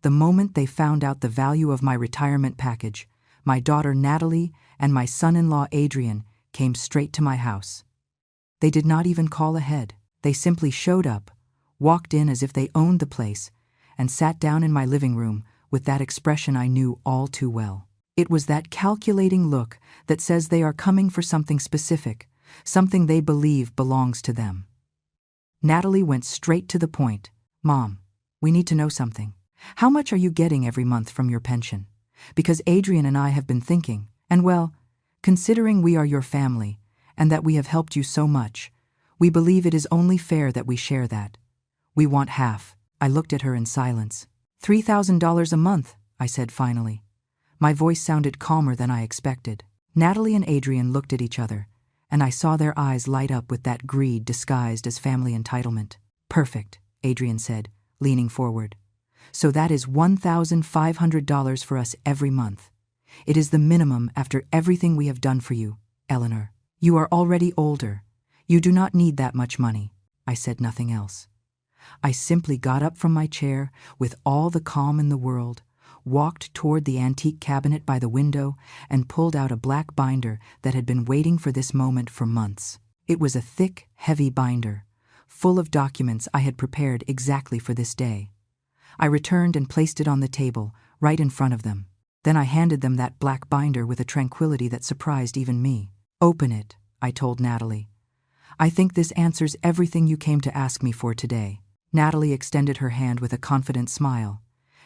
The moment they found out the value of my retirement package, my daughter Natalie and my son-in-law Adrian came straight to my house. They did not even call ahead. They simply showed up, walked in as if they owned the place, and sat down in my living room with that expression I knew all too well. It was that calculating look that says they are coming for something specific, something they believe belongs to them. Natalie went straight to the point. "Mom, we need to know something. How much are you getting every month from your pension? Because Adrian and I have been thinking, and well, considering we are your family and that we have helped you so much, we believe it is only fair that we share that. We want half." I looked at her in silence. $3,000 a month, I said finally. My voice sounded calmer than I expected. Natalie and Adrian looked at each other, and I saw their eyes light up with that greed disguised as family entitlement. "Perfect," Adrian said, leaning forward. "So that is $1,500 for us every month. It is the minimum after everything we have done for you, Eleanor. You are already older. You do not need that much money." I said nothing else. I simply got up from my chair with all the calm in the world, walked toward the antique cabinet by the window, and pulled out a black binder that had been waiting for this moment for months. It was a thick, heavy binder, full of documents I had prepared exactly for this day. I returned and placed it on the table, right in front of them. Then I handed them that black binder with a tranquility that surprised even me. "Open it," I told Natalie. "I think this answers everything you came to ask me for today." Natalie extended her hand with a confident smile,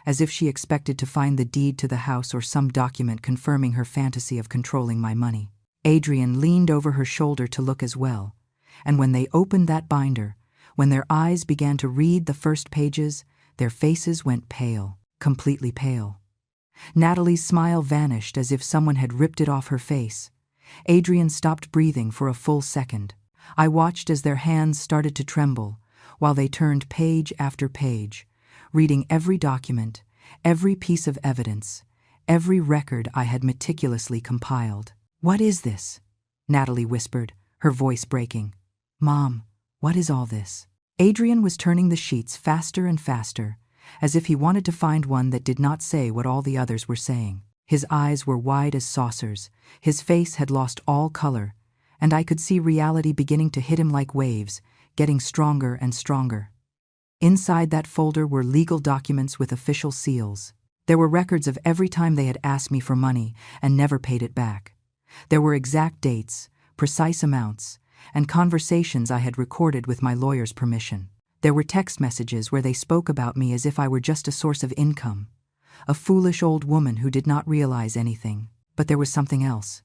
as if she expected to find the deed to the house or some document confirming her fantasy of controlling my money. Adrian leaned over her shoulder to look as well, and when they opened that binder, when their eyes began to read the first pages, their faces went pale, completely pale. Natalie's smile vanished as if someone had ripped it off her face. Adrian stopped breathing for a full second. I watched as their hands started to tremble, while they turned page after page, reading every document, every piece of evidence, every record I had meticulously compiled. "What is this?" Natalie whispered, her voice breaking. "Mom, what is all this?" Adrian was turning the sheets faster and faster, as if he wanted to find one that did not say what all the others were saying. His eyes were wide as saucers, his face had lost all color, and I could see reality beginning to hit him like waves, getting stronger and stronger. Inside that folder were legal documents with official seals. There were records of every time they had asked me for money and never paid it back. There were exact dates, precise amounts, and conversations I had recorded with my lawyer's permission. There were text messages where they spoke about me as if I were just a source of income, a foolish old woman who did not realize anything. But there was something else,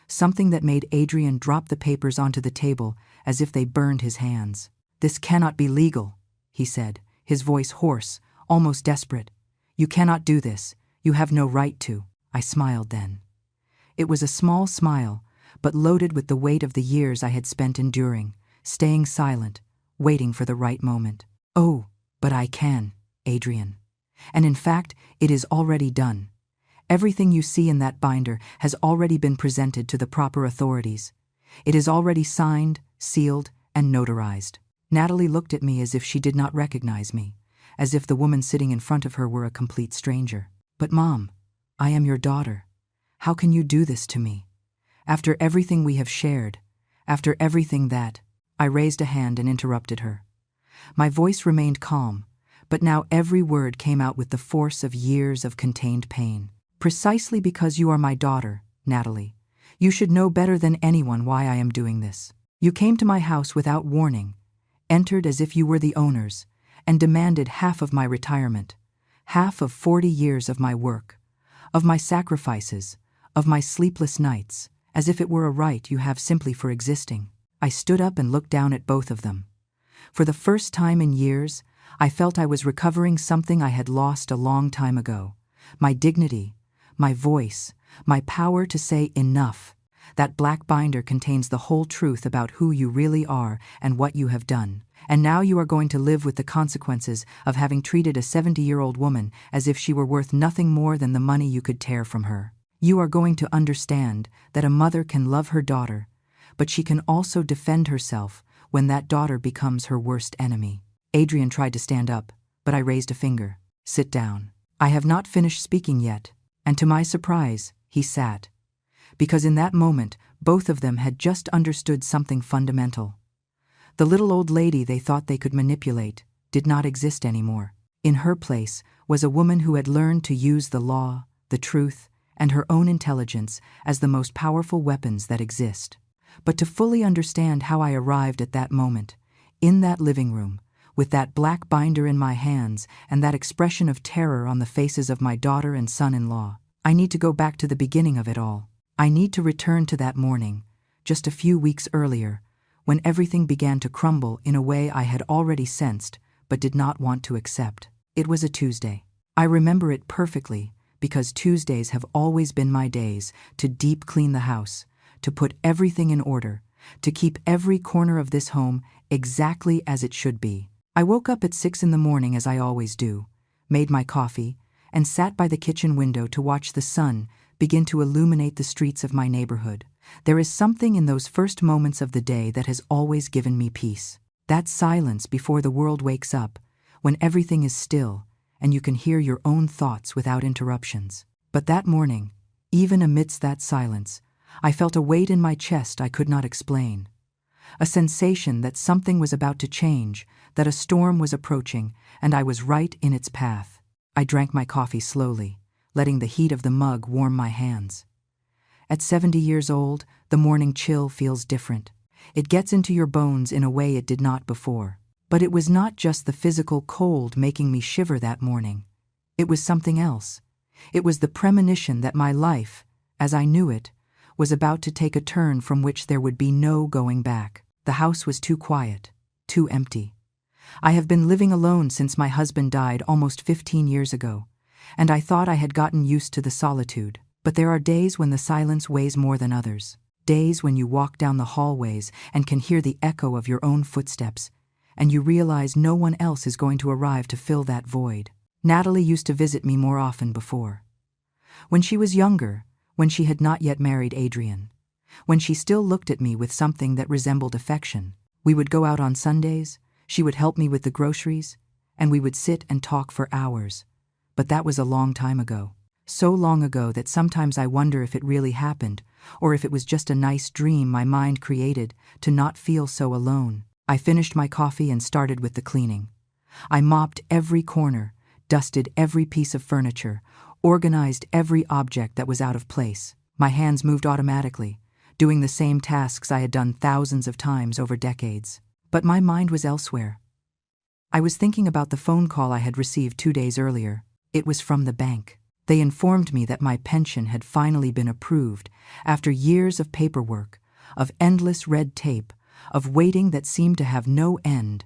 something that made Adrian drop the papers onto the table as if they burned his hands. "This cannot be legal," he said, his voice hoarse, almost desperate. "You cannot do this. You have no right to." I smiled then. It was a small smile, but loaded with the weight of the years I had spent enduring, staying silent, waiting for the right moment. "Oh, but I can, Adrian. And in fact, it is already done. Everything you see in that binder has already been presented to the proper authorities. It is already signed, sealed, and notarized." Natalie looked at me as if she did not recognize me, as if the woman sitting in front of her were a complete stranger. "But Mom, I am your daughter. How can you do this to me? After everything we have shared, after everything that—" I raised a hand and interrupted her. My voice remained calm, but now every word came out with the force of years of contained pain. "Precisely because you are my daughter, Natalie, you should know better than anyone why I am doing this. You came to my house without warning, entered as if you were the owners, and demanded half of my retirement, half of 40 years of my work, of my sacrifices, of my sleepless nights, as if it were a right you have simply for existing." I stood up and looked down at both of them. For the first time in years, I felt I was recovering something I had lost a long time ago. My dignity, my voice, my power to say enough. That black binder contains the whole truth about who you really are and what you have done. And now you are going to live with the consequences of having treated a 70-year-old woman as if she were worth nothing more than the money you could tear from her. You are going to understand that a mother can love her daughter, but she can also defend herself when that daughter becomes her worst enemy. Adrian tried to stand up, but I raised a finger. "Sit down," I have not finished speaking yet, and to my surprise, he sat. Because in that moment, both of them had just understood something fundamental. The little old lady they thought they could manipulate did not exist anymore. In her place was a woman who had learned to use the law, the truth, and her own intelligence as the most powerful weapons that exist. But to fully understand how I arrived at that moment, in that living room, with that black binder in my hands and that expression of terror on the faces of my daughter and son-in-law, I need to go back to the beginning of it all. I need to return to that morning, just a few weeks earlier, when everything began to crumble in a way I had already sensed but did not want to accept. It was a Tuesday. I remember it perfectly because Tuesdays have always been my days to deep clean the house, to put everything in order, to keep every corner of this home exactly as it should be. I woke up at 6 in the morning as I always do, made my coffee, and sat by the kitchen window to watch the sun begin to illuminate the streets of my neighborhood. There is something in those first moments of the day that has always given me peace. That silence before the world wakes up, when everything is still and you can hear your own thoughts without interruptions. But that morning, even amidst that silence, I felt a weight in my chest I could not explain. A sensation that something was about to change, that a storm was approaching, and I was right in its path. I drank my coffee slowly, letting the heat of the mug warm my hands. At 70 years old, the morning chill feels different. It gets into your bones in a way it did not before. But it was not just the physical cold making me shiver that morning. It was something else. It was the premonition that my life, as I knew it, was about to take a turn from which there would be no going back. The house was too quiet, too empty. I have been living alone since my husband died almost 15 years ago, and I thought I had gotten used to the solitude. But there are days when the silence weighs more than others. Days when you walk down the hallways and can hear the echo of your own footsteps, and you realize no one else is going to arrive to fill that void. Natalie used to visit me more often before. When she was younger, when she had not yet married Adrian, when she still looked at me with something that resembled affection, we would go out on Sundays, she would help me with the groceries, and we would sit and talk for hours. But that was a long time ago. So long ago that sometimes I wonder if it really happened, or if it was just a nice dream my mind created to not feel so alone. I finished my coffee and started with the cleaning. I mopped every corner, dusted every piece of furniture, organized every object that was out of place. My hands moved automatically, doing the same tasks I had done thousands of times over decades. But my mind was elsewhere. I was thinking about the phone call I had received 2 days earlier. It was from the bank. They informed me that my pension had finally been approved after years of paperwork, of endless red tape, of waiting that seemed to have no end.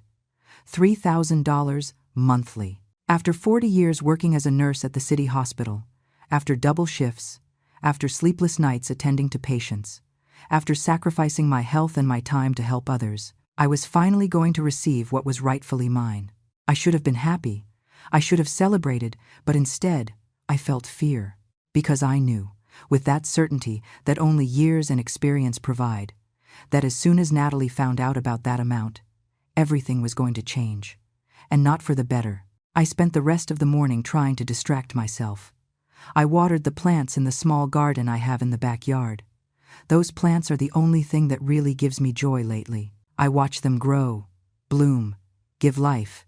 $3,000 monthly. After 40 years working as a nurse at the city hospital, after double shifts, after sleepless nights attending to patients, after sacrificing my health and my time to help others, I was finally going to receive what was rightfully mine. I should have been happy. I should have celebrated, but instead, I felt fear, because I knew, with that certainty that only years and experience provide, that as soon as Natalie found out about that amount, everything was going to change, and not for the better. I spent the rest of the morning trying to distract myself. I watered the plants in the small garden I have in the backyard. Those plants are the only thing that really gives me joy lately. I watch them grow, bloom, give life,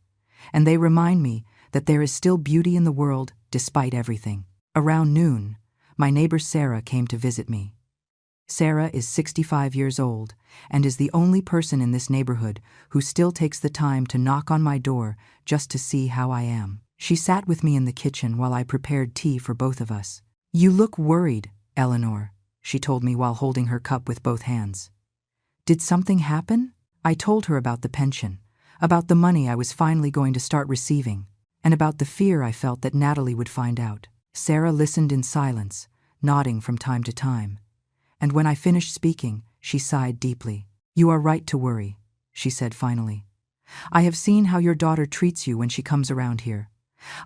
and they remind me that there is still beauty in the world despite everything. Around noon, my neighbor Sarah came to visit me. Sarah is 65 years old and is the only person in this neighborhood who still takes the time to knock on my door just to see how I am. She sat with me in the kitchen while I prepared tea for both of us. "You look worried, Eleanor," she told me while holding her cup with both hands. "Did something happen?" I told her about the pension, about the money I was finally going to start receiving, and about the fear I felt that Natalie would find out. Sarah listened in silence, nodding from time to time. And when I finished speaking, she sighed deeply. "You are right to worry," she said finally. "I have seen how your daughter treats you when she comes around here.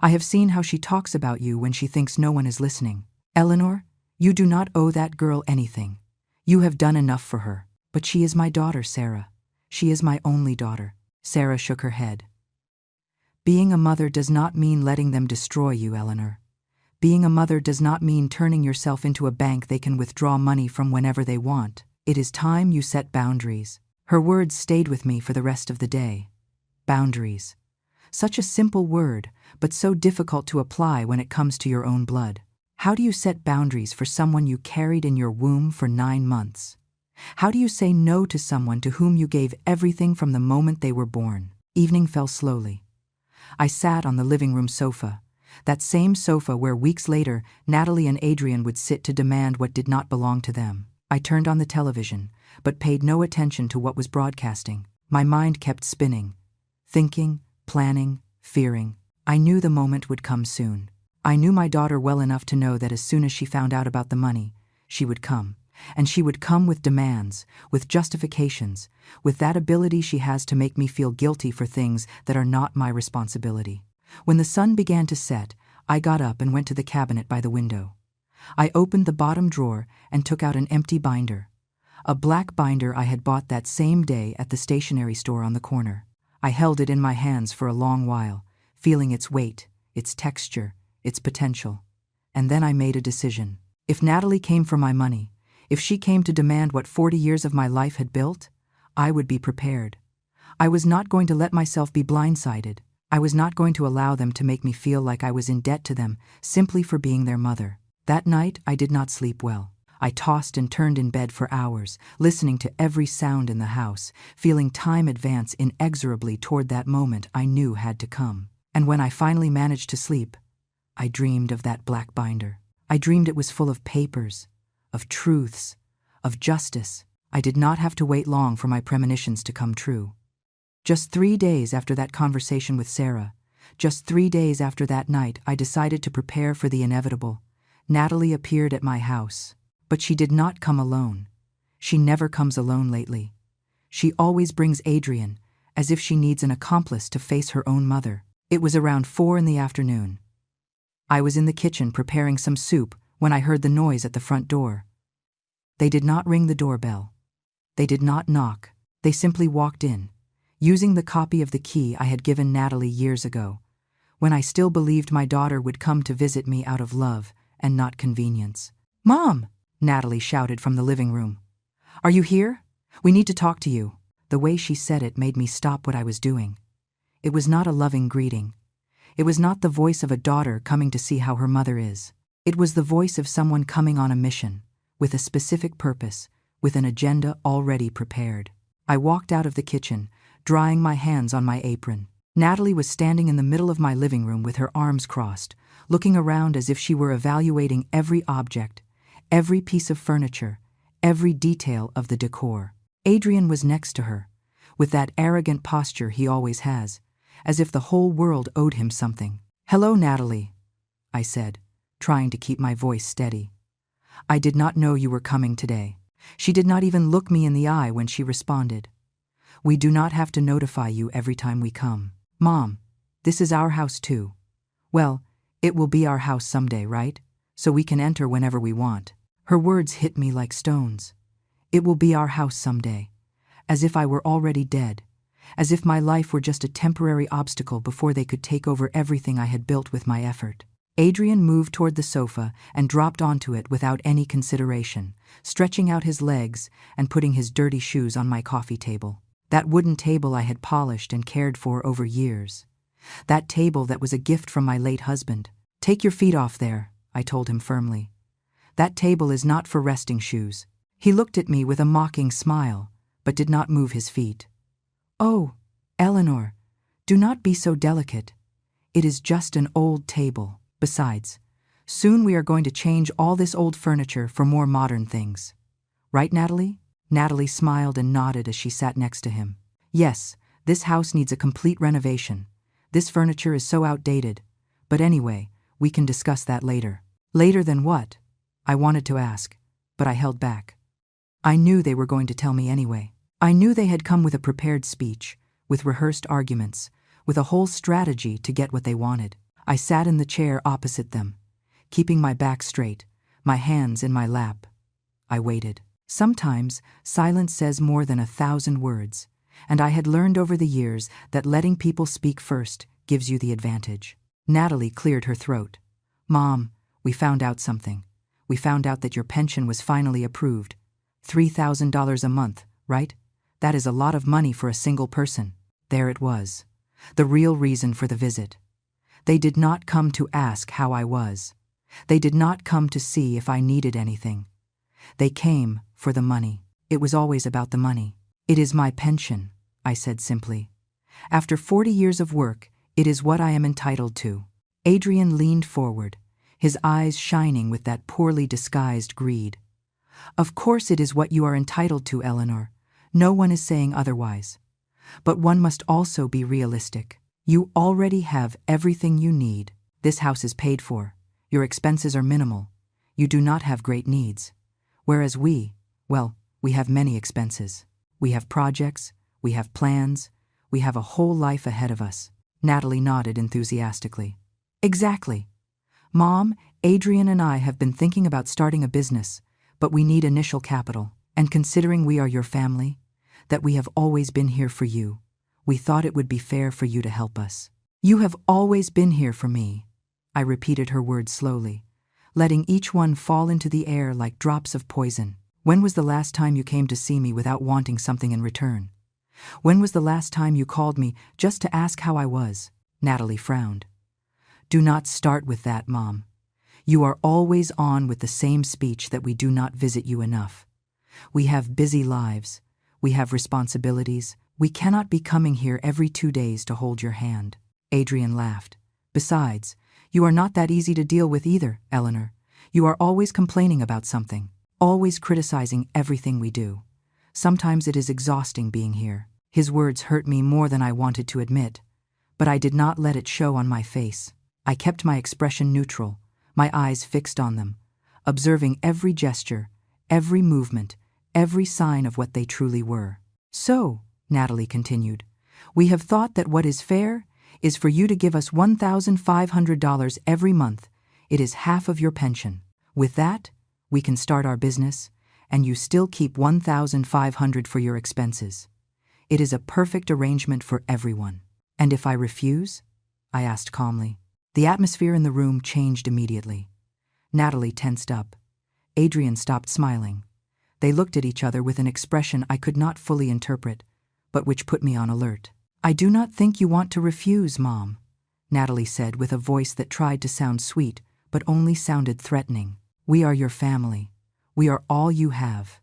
I have seen how she talks about you when she thinks no one is listening. Eleanor, you do not owe that girl anything. You have done enough for her. But she is my daughter, Sarah. She is my only daughter." Sarah shook her head. Being a mother does not mean letting them destroy you, Eleanor. Being a mother does not mean turning yourself into a bank they can withdraw money from whenever they want. It is time you set boundaries. Her words stayed with me for the rest of the day. Boundaries. Such a simple word, but so difficult to apply when it comes to your own blood. How do you set boundaries for someone you carried in your womb for 9 months? How do you say no to someone to whom you gave everything from the moment they were born? Evening fell slowly. I sat on the living room sofa, that same sofa where weeks later Natalie and Adrian would sit to demand what did not belong to them. I turned on the television, but paid no attention to what was broadcasting. My mind kept spinning, thinking, planning, fearing. I knew the moment would come soon. I knew my daughter well enough to know that as soon as she found out about the money, she would come. And she would come with demands, with justifications, with that ability she has to make me feel guilty for things that are not my responsibility. When the sun began to set, I got up and went to the cabinet by the window. I opened the bottom drawer and took out an empty binder. A black binder I had bought that same day at the stationery store on the corner. I held it in my hands for a long while, feeling its weight, its texture, its potential. And then I made a decision. If Natalie came for my money, if she came to demand what 40 years of my life had built, I would be prepared. I was not going to let myself be blindsided. I was not going to allow them to make me feel like I was in debt to them simply for being their mother. That night, I did not sleep well. I tossed and turned in bed for hours, listening to every sound in the house, feeling time advance inexorably toward that moment I knew had to come. And when I finally managed to sleep, I dreamed of that black binder. I dreamed it was full of papers, of truths, of justice. I did not have to wait long for my premonitions to come true. Just 3 days after that conversation with Sarah, just 3 days after that night, I decided to prepare for the inevitable. Natalie appeared at my house. But she did not come alone. She never comes alone lately. She always brings Adrian, as if she needs an accomplice to face her own mother. It was around 4 in the afternoon. I was in the kitchen preparing some soup when I heard the noise at the front door. They did not ring the doorbell. They did not knock. They simply walked in, using the copy of the key I had given Natalie years ago, when I still believed my daughter would come to visit me out of love and not convenience. "Mom!" Natalie shouted from the living room. "Are you here? We need to talk to you." The way she said it made me stop what I was doing. It was not a loving greeting. It was not the voice of a daughter coming to see how her mother is. It was the voice of someone coming on a mission, with a specific purpose, with an agenda already prepared. I walked out of the kitchen, drying my hands on my apron. Natalie was standing in the middle of my living room with her arms crossed, looking around as if she were evaluating every object, every piece of furniture, every detail of the decor. Adrian was next to her, with that arrogant posture he always has, as if the whole world owed him something. "Hello, Natalie," I said, trying to keep my voice steady. "I did not know you were coming today." She did not even look me in the eye when she responded. "We do not have to notify you every time we come. Mom, this is our house too. Well, it will be our house someday, right? So we can enter whenever we want." Her words hit me like stones. It will be our house someday. As if I were already dead. As if my life were just a temporary obstacle before they could take over everything I had built with my effort. Adrian moved toward the sofa and dropped onto it without any consideration, stretching out his legs and putting his dirty shoes on my coffee table. That wooden table I had polished and cared for over years. That table that was a gift from my late husband. "Take your feet off there," I told him firmly. "That table is not for resting shoes." He looked at me with a mocking smile, but did not move his feet. "Oh, Eleanor, do not be so delicate. It is just an old table. Besides, soon we are going to change all this old furniture for more modern things. Right, Natalie?" Natalie smiled and nodded as she sat next to him. "Yes, this house needs a complete renovation. This furniture is so outdated. But anyway, we can discuss that later." "Later than what?" I wanted to ask, but I held back. I knew they were going to tell me anyway. I knew they had come with a prepared speech, with rehearsed arguments, with a whole strategy to get what they wanted. I sat in the chair opposite them, keeping my back straight, my hands in my lap. I waited. Sometimes silence says more than 1,000 words, and I had learned over the years that letting people speak first gives you the advantage. Natalie cleared her throat. Mom, we found out something. We found out that your pension was finally approved. $3,000 a month, right? That is a lot of money for a single person. There it was. The real reason for the visit. They did not come to ask how I was. They did not come to see if I needed anything. They came for the money. It was always about the money. It is my pension, I said simply. After 40 years of work, it is what I am entitled to. Adrian leaned forward, his eyes shining with that poorly disguised greed. Of course it is what you are entitled to, Eleanor. No one is saying otherwise. But one must also be realistic. You already have everything you need. This house is paid for. Your expenses are minimal. You do not have great needs. Whereas we have many expenses. We have projects, we have plans, we have a whole life ahead of us. Natalie nodded enthusiastically. Exactly. Mom, Adrian and I have been thinking about starting a business, but we need initial capital. And considering we are your family, that we have always been here for you, we thought it would be fair for you to help us. You have always been here for me. I repeated her words slowly, letting each one fall into the air like drops of poison. When was the last time you came to see me without wanting something in return? When was the last time you called me just to ask how I was? Natalie frowned. Do not start with that, Mom. You are always on with the same speech that we do not visit you enough. We have busy lives. We have responsibilities. We cannot be coming here every 2 days to hold your hand. Adrian laughed. Besides, you are not that easy to deal with either, Eleanor. You are always complaining about something, always criticizing everything we do. Sometimes it is exhausting being here. His words hurt me more than I wanted to admit, but I did not let it show on my face. I kept my expression neutral, my eyes fixed on them, observing every gesture, every movement, every sign of what they truly were. So, Natalie continued, we have thought that what is fair is for you to give us $1,500 every month. It is half of your pension. With that, we can start our business, and you still keep $1,500 for your expenses. It is a perfect arrangement for everyone. And if I refuse? I asked calmly. The atmosphere in the room changed immediately. Natalie tensed up. Adrian stopped smiling. They looked at each other with an expression I could not fully interpret, but which put me on alert. I do not think you want to refuse, Mom, Natalie said with a voice that tried to sound sweet, but only sounded threatening. We are your family. We are all you have.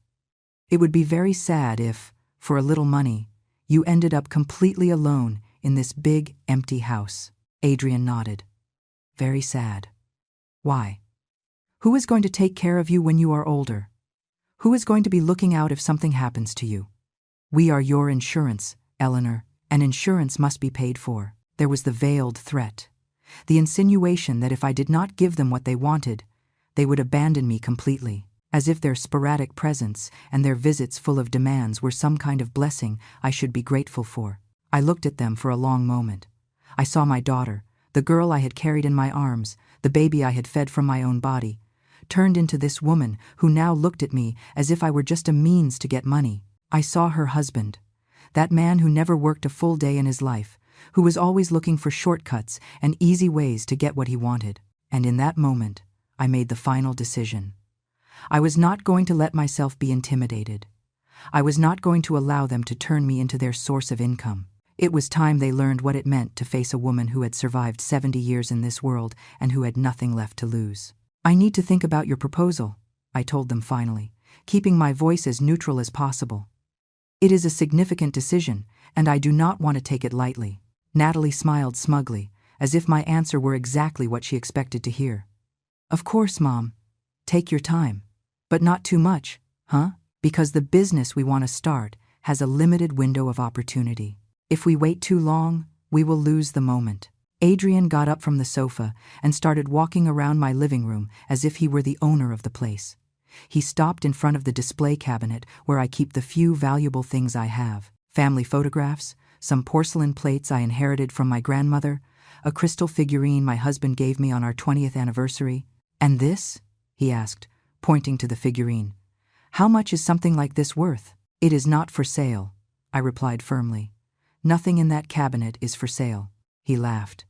It would be very sad if, for a little money, you ended up completely alone in this big, empty house. Adrian nodded. Very sad. Why? Who is going to take care of you when you are older? Who is going to be looking out if something happens to you? We are your insurance, Eleanor, and insurance must be paid for. There was the veiled threat, the insinuation that if I did not give them what they wanted, they would abandon me completely, as if their sporadic presence and their visits full of demands were some kind of blessing I should be grateful for. I looked at them for a long moment. I saw my daughter, the girl I had carried in my arms, the baby I had fed from my own body, turned into this woman who now looked at me as if I were just a means to get money. I saw her husband, that man who never worked a full day in his life, who was always looking for shortcuts and easy ways to get what he wanted. And in that moment, I made the final decision. I was not going to let myself be intimidated. I was not going to allow them to turn me into their source of income. It was time they learned what it meant to face a woman who had survived 70 years in this world and who had nothing left to lose. I need to think about your proposal, I told them finally, keeping my voice as neutral as possible. It is a significant decision, and I do not want to take it lightly. Natalie smiled smugly, as if my answer were exactly what she expected to hear. Of course, Mom. Take your time. But not too much, huh? Because the business we want to start has a limited window of opportunity. If we wait too long, we will lose the moment. Adrian got up from the sofa and started walking around my living room as if he were the owner of the place. He stopped in front of the display cabinet where I keep the few valuable things I have: family photographs, some porcelain plates I inherited from my grandmother, a crystal figurine my husband gave me on our 20th anniversary. And this? He asked, pointing to the figurine. How much is something like this worth? It is not for sale, I replied firmly. Nothing in that cabinet is for sale. He laughed.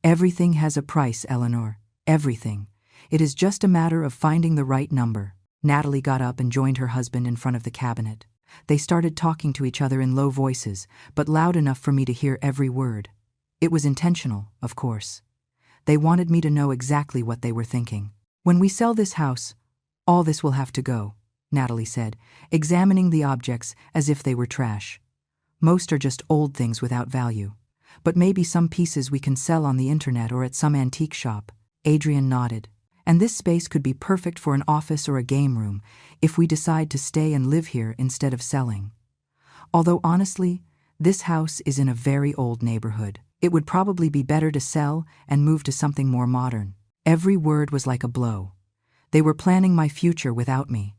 Everything has a price, Eleanor. Everything. It is just a matter of finding the right number. Natalie got up and joined her husband in front of the cabinet. They started talking to each other in low voices, but loud enough for me to hear every word. It was intentional, of course. They wanted me to know exactly what they were thinking. When we sell this house, all this will have to go, Natalie said, examining the objects as if they were trash. Most are just old things without value. But maybe some pieces we can sell on the internet or at some antique shop. Adrian nodded. And this space could be perfect for an office or a game room if we decide to stay and live here instead of selling. Although honestly, this house is in a very old neighborhood. It would probably be better to sell and move to something more modern. Every word was like a blow. They were planning my future without me.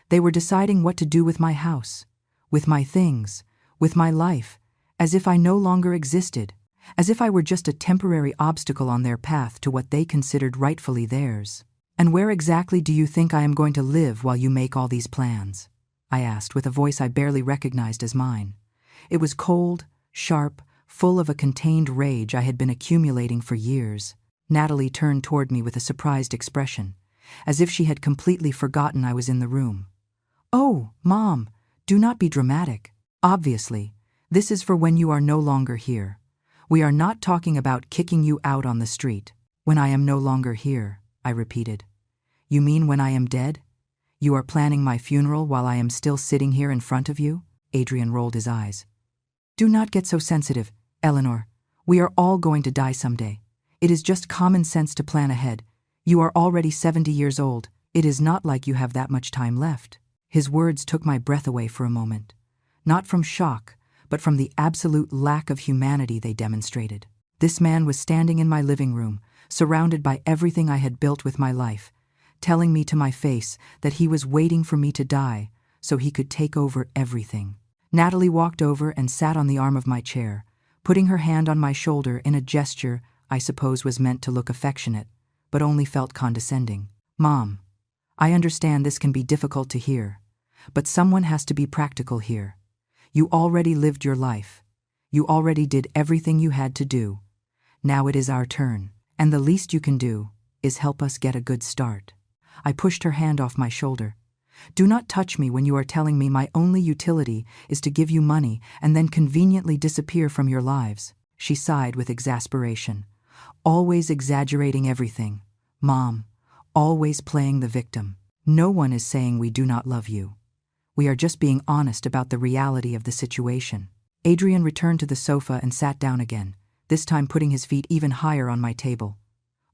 They were deciding what to do with my house, with my things, with my life, as if I no longer existed, as if I were just a temporary obstacle on their path to what they considered rightfully theirs. And where exactly do you think I am going to live while you make all these plans? I asked with a voice I barely recognized as mine. It was cold, sharp, full of a contained rage I had been accumulating for years. Natalie turned toward me with a surprised expression, as if she had completely forgotten I was in the room. Oh, Mom, do not be dramatic. Obviously, this is for when you are no longer here. We are not talking about kicking you out on the street. When I am no longer here, I repeated. You mean when I am dead? You are planning my funeral while I am still sitting here in front of you? Adrian rolled his eyes. Do not get so sensitive, Eleanor. We are all going to die someday. It is just common sense to plan ahead. You are already 70 years old. It is not like you have that much time left. His words took my breath away for a moment. Not from shock, but from the absolute lack of humanity they demonstrated. This man was standing in my living room, surrounded by everything I had built with my life, telling me to my face that he was waiting for me to die so he could take over everything. Natalie walked over and sat on the arm of my chair, putting her hand on my shoulder in a gesture I suppose was meant to look affectionate, but only felt condescending. Mom, I understand this can be difficult to hear, but someone has to be practical here. You already lived your life. You already did everything you had to do. Now it is our turn, and the least you can do is help us get a good start. I pushed her hand off my shoulder. Do not touch me when you are telling me my only utility is to give you money and then conveniently disappear from your lives. She sighed with exasperation. Always exaggerating everything. Mom, always playing the victim. No one is saying we do not love you. We are just being honest about the reality of the situation. Adrian returned to the sofa and sat down again, this time putting his feet even higher on my table.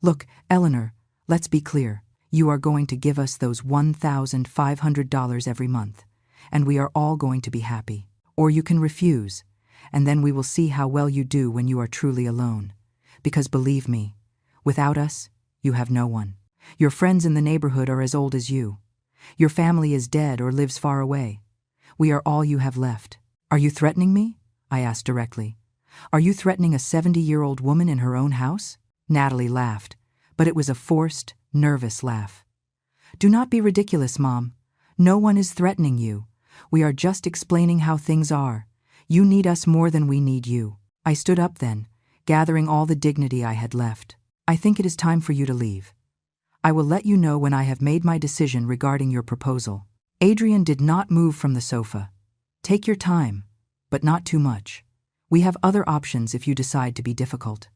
Look, Eleanor, let's be clear. You are going to give us those $1,500 every month, and we are all going to be happy. Or you can refuse, and then we will see how well you do when you are truly alone. Because believe me, without us, you have no one. Your friends in the neighborhood are as old as you. Your family is dead or lives far away. We are all you have left. Are you threatening me? I asked directly. Are you threatening a 70-year-old woman in her own house? Natalie laughed, but it was a forced, nervous laugh. Do not be ridiculous, Mom. No one is threatening you. We are just explaining how things are. You need us more than we need you. I stood up then, gathering all the dignity I had left. I think it is time for you to leave. I will let you know when I have made my decision regarding your proposal. Adrian did not move from the sofa. Take your time, but not too much. We have other options if you decide to be difficult.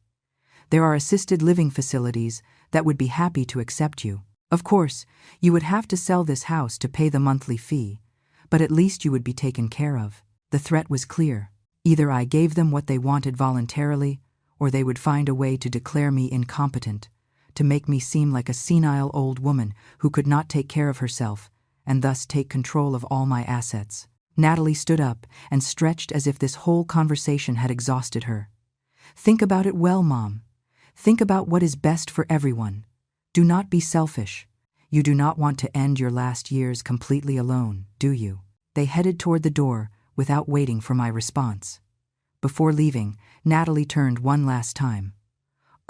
There are assisted living facilities that would be happy to accept you. Of course, you would have to sell this house to pay the monthly fee, but at least you would be taken care of. The threat was clear. Either I gave them what they wanted voluntarily, or they would find a way to declare me incompetent, to make me seem like a senile old woman who could not take care of herself, and thus take control of all my assets. Natalie stood up and stretched as if this whole conversation had exhausted her. Think about it well, Mom. Think about what is best for everyone. Do not be selfish. You do not want to end your last years completely alone, do you? They headed toward the door without waiting for my response. Before leaving, Natalie turned one last time.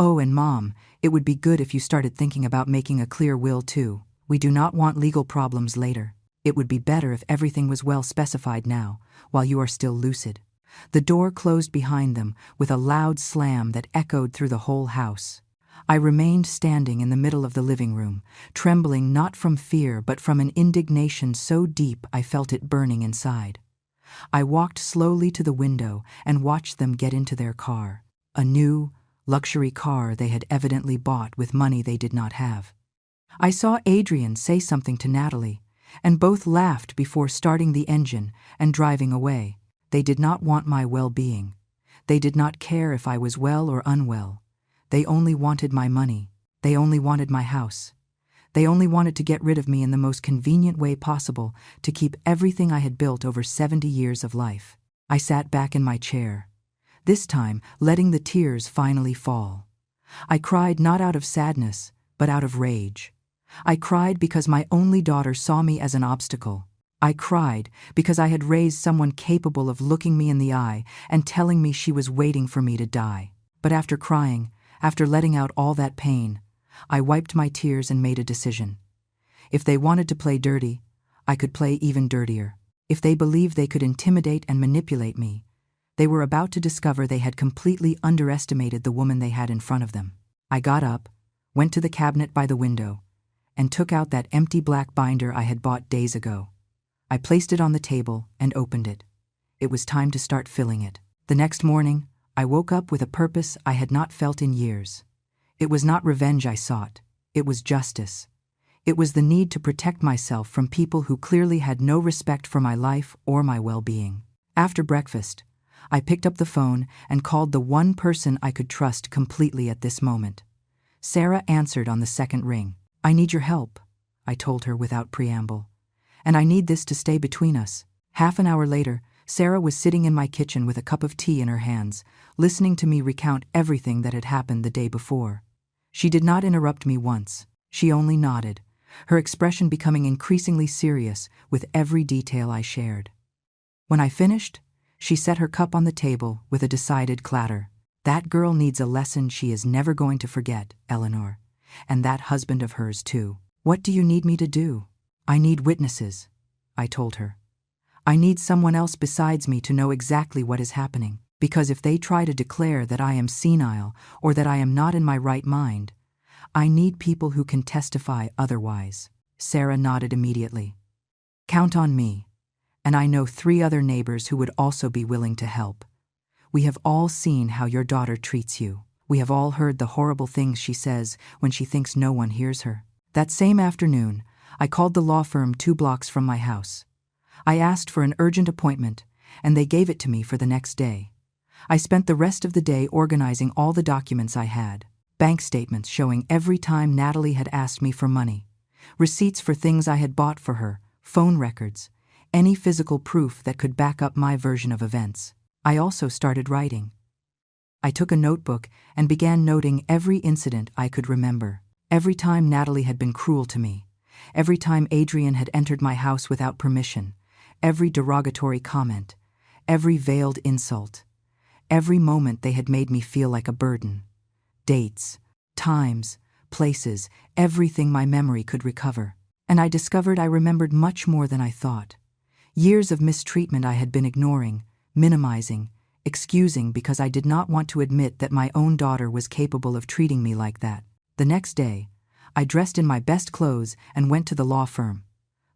Oh, and Mom, it would be good if you started thinking about making a clear will too. We do not want legal problems later. It would be better if everything was well specified now, while you are still lucid. The door closed behind them with a loud slam that echoed through the whole house. I remained standing in the middle of the living room, trembling not from fear but from an indignation so deep I felt it burning inside. I walked slowly to the window and watched them get into their car, a new, luxury car they had evidently bought with money they did not have. I saw Adrian say something to Natalie, and both laughed before starting the engine and driving away. They did not want my well-being. They did not care if I was well or unwell. They only wanted my money. They only wanted my house. They only wanted to get rid of me in the most convenient way possible to keep everything I had built over 70 years of life. I sat back in my chair, this time letting the tears finally fall. I cried not out of sadness, but out of rage. I cried because my only daughter saw me as an obstacle. I cried because I had raised someone capable of looking me in the eye and telling me she was waiting for me to die. But after crying, after letting out all that pain, I wiped my tears and made a decision. If they wanted to play dirty, I could play even dirtier. If they believed they could intimidate and manipulate me, they were about to discover they had completely underestimated the woman they had in front of them. I got up, went to the cabinet by the window, and took out that empty black binder I had bought days ago. I placed it on the table and opened it. It was time to start filling it. The next morning, I woke up with a purpose I had not felt in years. It was not revenge I sought. It was justice. It was the need to protect myself from people who clearly had no respect for my life or my well-being. After breakfast, I picked up the phone and called the one person I could trust completely at this moment. Sarah answered on the second ring. "I need your help," I told her without preamble. "And I need this to stay between us." Half an hour later, Sarah was sitting in my kitchen with a cup of tea in her hands, listening to me recount everything that had happened the day before. She did not interrupt me once. She only nodded, her expression becoming increasingly serious with every detail I shared. When I finished, she set her cup on the table with a decided clatter. "That girl needs a lesson she is never going to forget, Eleanor. And that husband of hers, too. What do you need me to do?" "I need witnesses," I told her. "I need someone else besides me to know exactly what is happening. Because if they try to declare that I am senile or that I am not in my right mind, I need people who can testify otherwise." Sarah nodded immediately. "Count on me. And I know 3 other neighbors who would also be willing to help. We have all seen how your daughter treats you. We have all heard the horrible things she says when she thinks no one hears her." That same afternoon, I called the law firm 2 blocks from my house. I asked for an urgent appointment, and they gave it to me for the next day. I spent the rest of the day organizing all the documents I had. Bank statements showing every time Natalie had asked me for money, receipts for things I had bought for her, phone records, any physical proof that could back up my version of events. I also started writing. I took a notebook and began noting every incident I could remember. Every time Natalie had been cruel to me, every time Adrian had entered my house without permission, every derogatory comment, every veiled insult, every moment they had made me feel like a burden. Dates, times, places, everything my memory could recover. And I discovered I remembered much more than I thought. Years of mistreatment I had been ignoring, minimizing, excusing because I did not want to admit that my own daughter was capable of treating me like that. The next day, I dressed in my best clothes and went to the law firm.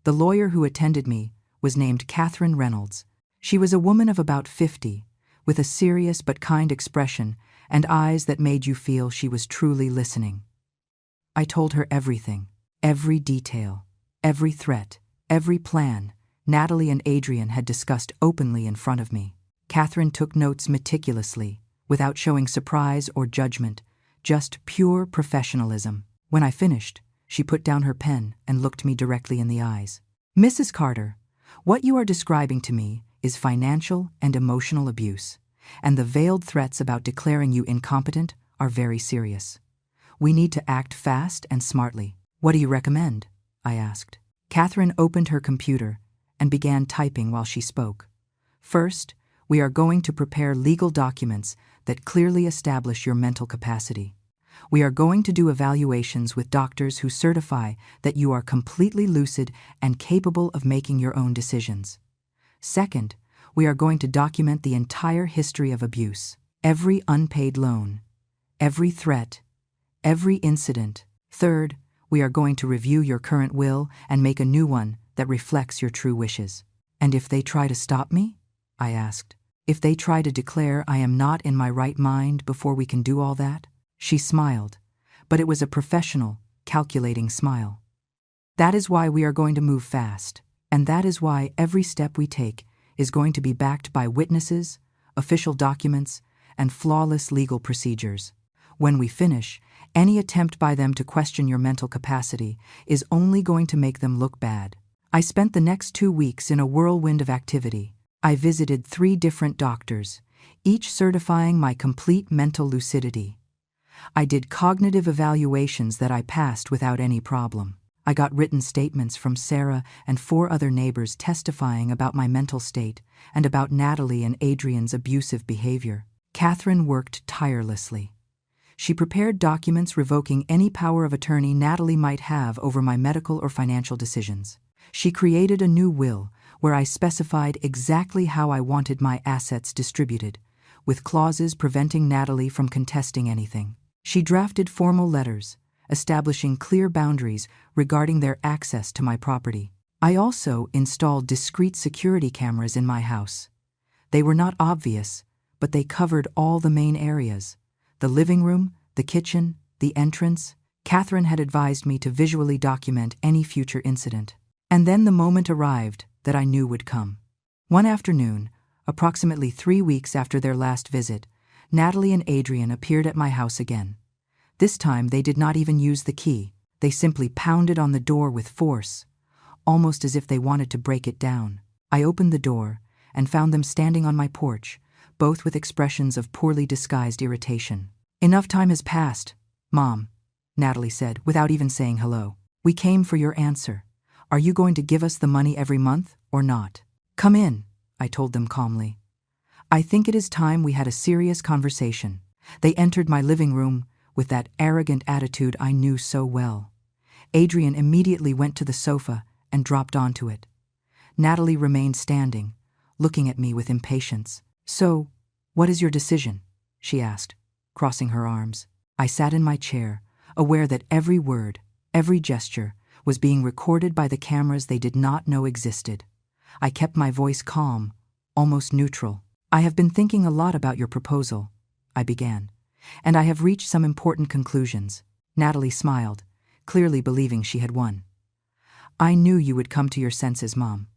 The lawyer who attended me was named Catherine Reynolds. She was a woman of about 50, with a serious but kind expression and eyes that made you feel she was truly listening. I told her everything, every detail, every threat, every plan Natalie and Adrian had discussed openly in front of me. Catherine took notes meticulously, without showing surprise or judgment, just pure professionalism. When I finished, she put down her pen and looked me directly in the eyes. "Mrs. Carter, what you are describing to me is financial and emotional abuse, and the veiled threats about declaring you incompetent are very serious. We need to act fast and smartly. What do you recommend?" I asked. Catherine opened her computer and began typing while she spoke. "First, we are going to prepare legal documents that clearly establish your mental capacity. We are going to do evaluations with doctors who certify that you are completely lucid and capable of making your own decisions. Second, we are going to document the entire history of abuse, every unpaid loan, every threat, every incident. Third, we are going to review your current will and make a new one that reflects your true wishes. And if they try to stop me? I asked. If they try to declare I am not in my right mind before we can do all that? She smiled, but it was a professional, calculating smile. That is why we are going to move fast, and that is why every step we take is going to be backed by witnesses, official documents, and flawless legal procedures. When we finish, any attempt by them to question your mental capacity is only going to make them look bad. I spent the next 2 weeks in a whirlwind of activity. I visited 3 different doctors, each certifying my complete mental lucidity. I did cognitive evaluations that I passed without any problem. I got written statements from Sarah and 4 other neighbors testifying about my mental state and about Natalie and Adrian's abusive behavior. Catherine worked tirelessly. She prepared documents revoking any power of attorney Natalie might have over my medical or financial decisions. She created a new will where I specified exactly how I wanted my assets distributed, with clauses preventing Natalie from contesting anything. She drafted formal letters, establishing clear boundaries regarding their access to my property. I also installed discreet security cameras in my house. They were not obvious, but they covered all the main areas: the living room, the kitchen, the entrance. Catherine had advised me to visually document any future incident. And then the moment arrived that I knew would come. One afternoon, approximately 3 weeks after their last visit, Natalie and Adrian appeared at my house again. This time they did not even use the key. They simply pounded on the door with force, almost as if they wanted to break it down. I opened the door and found them standing on my porch, both with expressions of poorly disguised irritation. "Enough time has passed, Mom," Natalie said, without even saying hello. "We came for your answer. Are you going to give us the money every month or not?" "Come in," I told them calmly. "I think it is time we had a serious conversation." They entered my living room with that arrogant attitude I knew so well. Adrian immediately went to the sofa and dropped onto it. Natalie remained standing, looking at me with impatience. "So, what is your decision?" she asked, crossing her arms. I sat in my chair, aware that every word, every gesture, was being recorded by the cameras they did not know existed. I kept my voice calm, almost neutral. "I have been thinking a lot about your proposal," I began, "and I have reached some important conclusions." Natalie smiled, clearly believing she had won. "I knew you would come to your senses, Mom.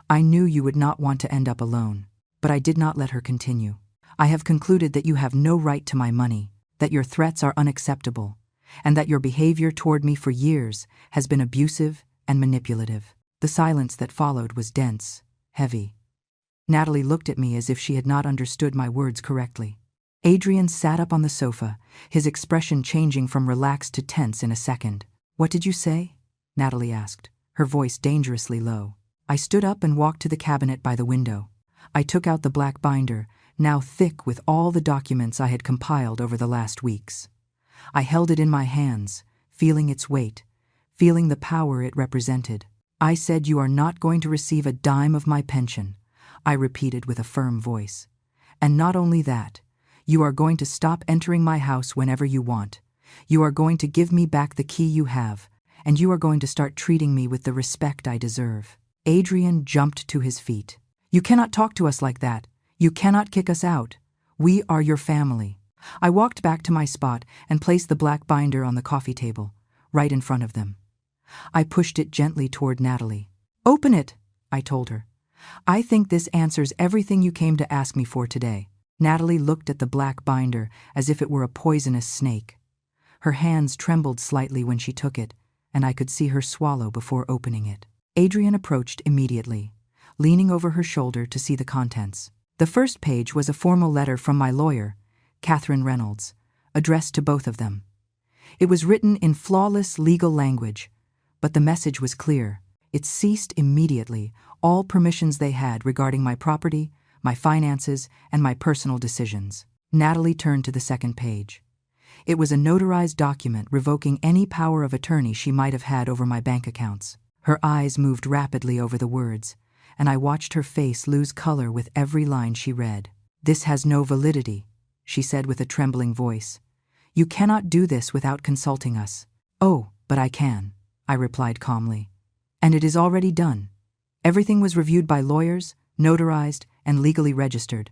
I knew you would not want to end up alone." But I did not let her continue. "I have concluded that you have no right to my money, that your threats are unacceptable, and that your behavior toward me for years has been abusive and manipulative." The silence that followed was dense, heavy. Natalie looked at me as if she had not understood my words correctly. Adrian sat up on the sofa, his expression changing from relaxed to tense in a second. "What did you say?" Natalie asked, her voice dangerously low. I stood up and walked to the cabinet by the window. I took out the black binder, now thick with all the documents I had compiled over the last weeks. I held it in my hands, feeling its weight, feeling the power it represented. "I said you are not going to receive a dime of my pension," I repeated with a firm voice. "And not only that, you are going to stop entering my house whenever you want. You are going to give me back the key you have, and you are going to start treating me with the respect I deserve." Adrian jumped to his feet. "You cannot talk to us like that. You cannot kick us out. We are your family." I walked back to my spot and placed the black binder on the coffee table, right in front of them. I pushed it gently toward Natalie. "Open it," I told her. "I think this answers everything you came to ask me for today." Natalie looked at the black binder as if it were a poisonous snake. Her hands trembled slightly when she took it, and I could see her swallow before opening it. Adrian approached immediately, leaning over her shoulder to see the contents. The first page was a formal letter from my lawyer, Catherine Reynolds, addressed to both of them. It was written in flawless legal language, but the message was clear. It ceased immediately all permissions they had regarding my property, my finances, and my personal decisions. Natalie turned to the second page. It was a notarized document revoking any power of attorney she might have had over my bank accounts. Her eyes moved rapidly over the words, and I watched her face lose color with every line she read. "This has no validity," she said with a trembling voice. "You cannot do this without consulting us." "Oh, but I can," I replied calmly. "And it is already done. Everything was reviewed by lawyers, notarized, and legally registered.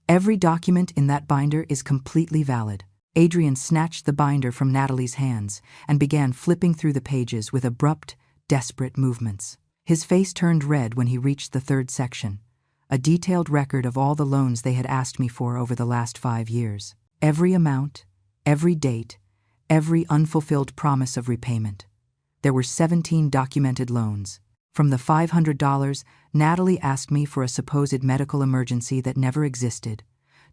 Every document in that binder is completely valid." Adrian snatched the binder from Natalie's hands and began flipping through the pages with abrupt, desperate movements. His face turned red when he reached the third section, a detailed record of all the loans they had asked me for over the last 5 years. Every amount, every date, every unfulfilled promise of repayment. There were 17 documented loans. From the $500 Natalie asked me for a supposed medical emergency that never existed,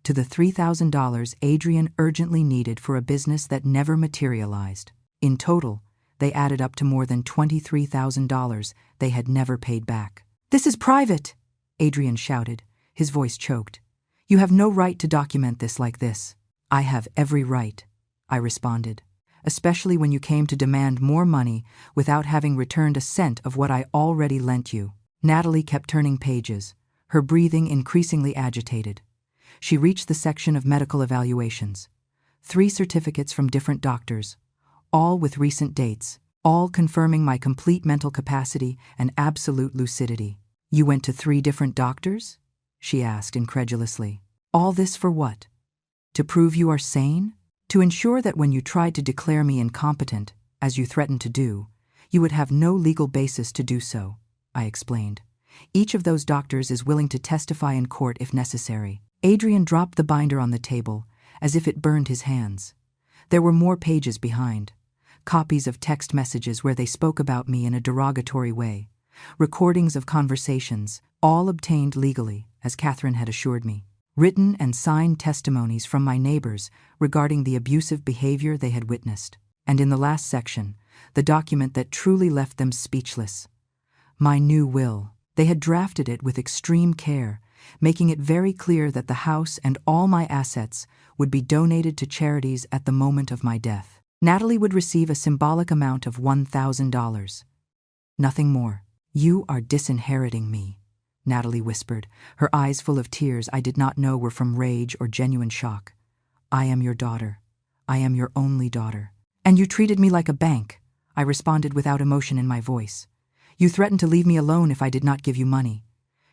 to the $3,000 Adrian urgently needed for a business that never materialized. In total, they added up to more than $23,000 they had never paid back. "This is private!" Adrian shouted, his voice choked. "You have no right to document this like this." "I have every right," I responded, "especially when you came to demand more money without having returned a cent of what I already lent you." Natalie kept turning pages, her breathing increasingly agitated. She reached the section of medical evaluations. 3 certificates from different doctors, all with recent dates, all confirming my complete mental capacity and absolute lucidity. "You went to 3 different doctors?" she asked incredulously. "All this for what? To prove you are sane? To ensure that when you tried to declare me incompetent, as you threatened to do, you would have no legal basis to do so," I explained. "Each of those doctors is willing to testify in court if necessary." Adrian dropped the binder on the table, as if it burned his hands. There were more pages behind, copies of text messages where they spoke about me in a derogatory way, recordings of conversations, all obtained legally, as Catherine had assured me, written and signed testimonies from my neighbors regarding the abusive behavior they had witnessed. And in the last section, the document that truly left them speechless. My new will. They had drafted it with extreme care, making it very clear that the house and all my assets would be donated to charities at the moment of my death. Natalie would receive a symbolic amount of $1,000. Nothing more. "You are disinheriting me," Natalie whispered, her eyes full of tears I did not know were from rage or genuine shock. "I am your daughter. I am your only daughter." "And you treated me like a bank," I responded without emotion in my voice. "You threatened to leave me alone if I did not give you money.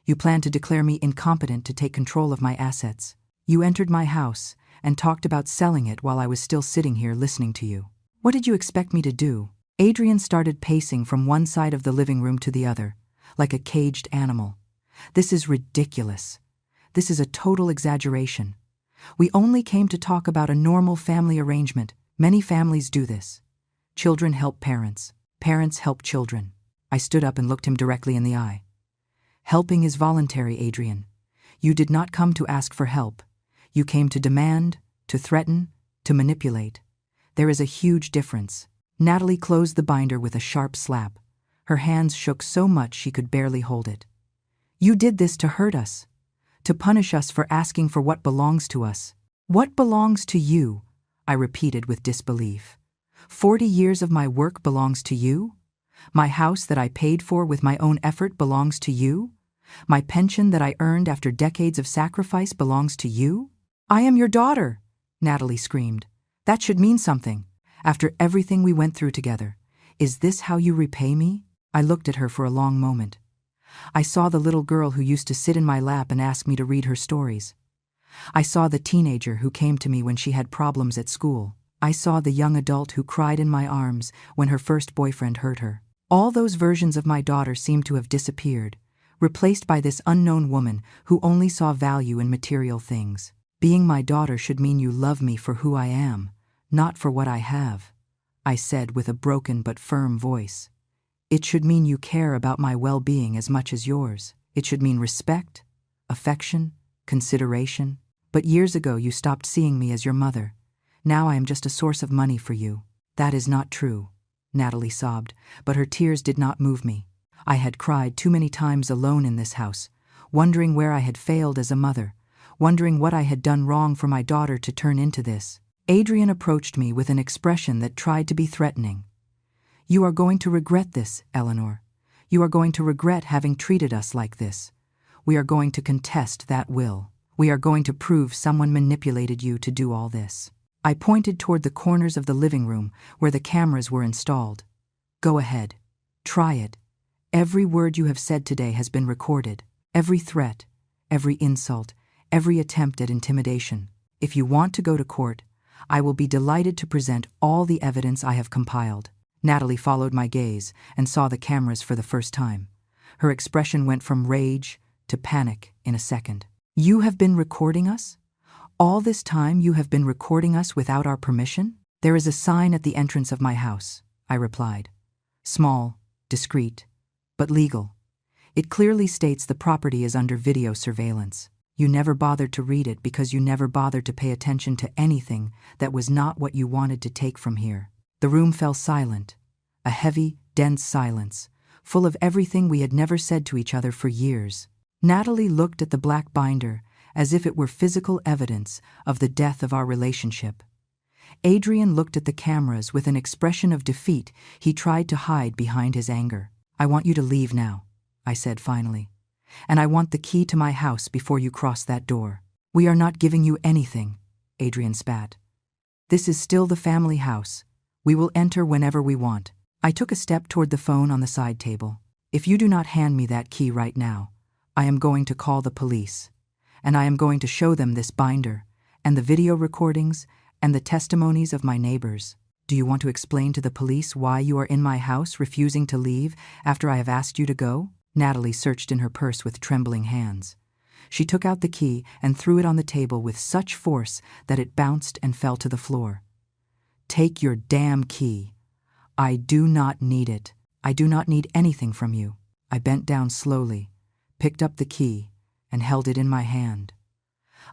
You planned to declare me incompetent to take control of my assets. You entered my house and talked about selling it while I was still sitting here listening to you. What did you expect me to do?" Adrian started pacing from one side of the living room to the other, like a caged animal. "This is ridiculous. This is a total exaggeration. We only came to talk about a normal family arrangement. Many families do this. Children help parents. Parents help children." I stood up and looked him directly in the eye. "Helping is voluntary, Adrian. You did not come to ask for help. You came to demand, to threaten, to manipulate. There is a huge difference." Natalie closed the binder with a sharp slap. Her hands shook so much she could barely hold it. "You did this to hurt us, to punish us for asking for what belongs to us." "What belongs to you?" I repeated with disbelief. 40 years of my work belongs to you? My house that I paid for with my own effort belongs to you? My pension that I earned after decades of sacrifice belongs to you? "I am your daughter," Natalie screamed. "That should mean something. After everything we went through together, is this how you repay me?" I looked at her for a long moment. I saw the little girl who used to sit in my lap and ask me to read her stories. I saw the teenager who came to me when she had problems at school. I saw the young adult who cried in my arms when her first boyfriend hurt her. All those versions of my daughter seemed to have disappeared, replaced by this unknown woman who only saw value in material things. "Being my daughter should mean you love me for who I am, not for what I have," I said with a broken but firm voice. "It should mean you care about my well-being as much as yours. It should mean respect, affection, consideration. But years ago you stopped seeing me as your mother. Now I am just a source of money for you." "That is not true," Natalie sobbed, but her tears did not move me. I had cried too many times alone in this house, wondering where I had failed as a mother, wondering what I had done wrong for my daughter to turn into this. Adrian approached me with an expression that tried to be threatening. "You are going to regret this, Eleanor. You are going to regret having treated us like this. We are going to contest that will. We are going to prove someone manipulated you to do all this." I pointed toward the corners of the living room where the cameras were installed. "Go ahead. Try it. Every word you have said today has been recorded. Every threat, every insult, every attempt at intimidation. If you want to go to court, I will be delighted to present all the evidence I have compiled." Natalie followed my gaze and saw the cameras for the first time. Her expression went from rage to panic in a second. "You have been recording us? All this time you have been recording us without our permission?" "There is a sign at the entrance of my house," I replied. "Small, discreet, but legal. It clearly states the property is under video surveillance. You never bothered to read it because you never bothered to pay attention to anything that was not what you wanted to take from here." The room fell silent, a heavy, dense silence, full of everything we had never said to each other for years. Natalie looked at the black binder as if it were physical evidence of the death of our relationship. Adrian looked at the cameras with an expression of defeat he tried to hide behind his anger. "I want you to leave now," I said finally. "And I want the key to my house before you cross that door." "We are not giving you anything," Adrian spat. "This is still the family house. We will enter whenever we want." I took a step toward the phone on the side table. "If you do not hand me that key right now, I am going to call the police, and I am going to show them this binder, and the video recordings, and the testimonies of my neighbors. Do you want to explain to the police why you are in my house refusing to leave after I have asked you to go?" Natalie searched in her purse with trembling hands. She took out the key and threw it on the table with such force that it bounced and fell to the floor. "Take your damn key. I do not need it. I do not need anything from you." I bent down slowly, picked up the key, and held it in my hand.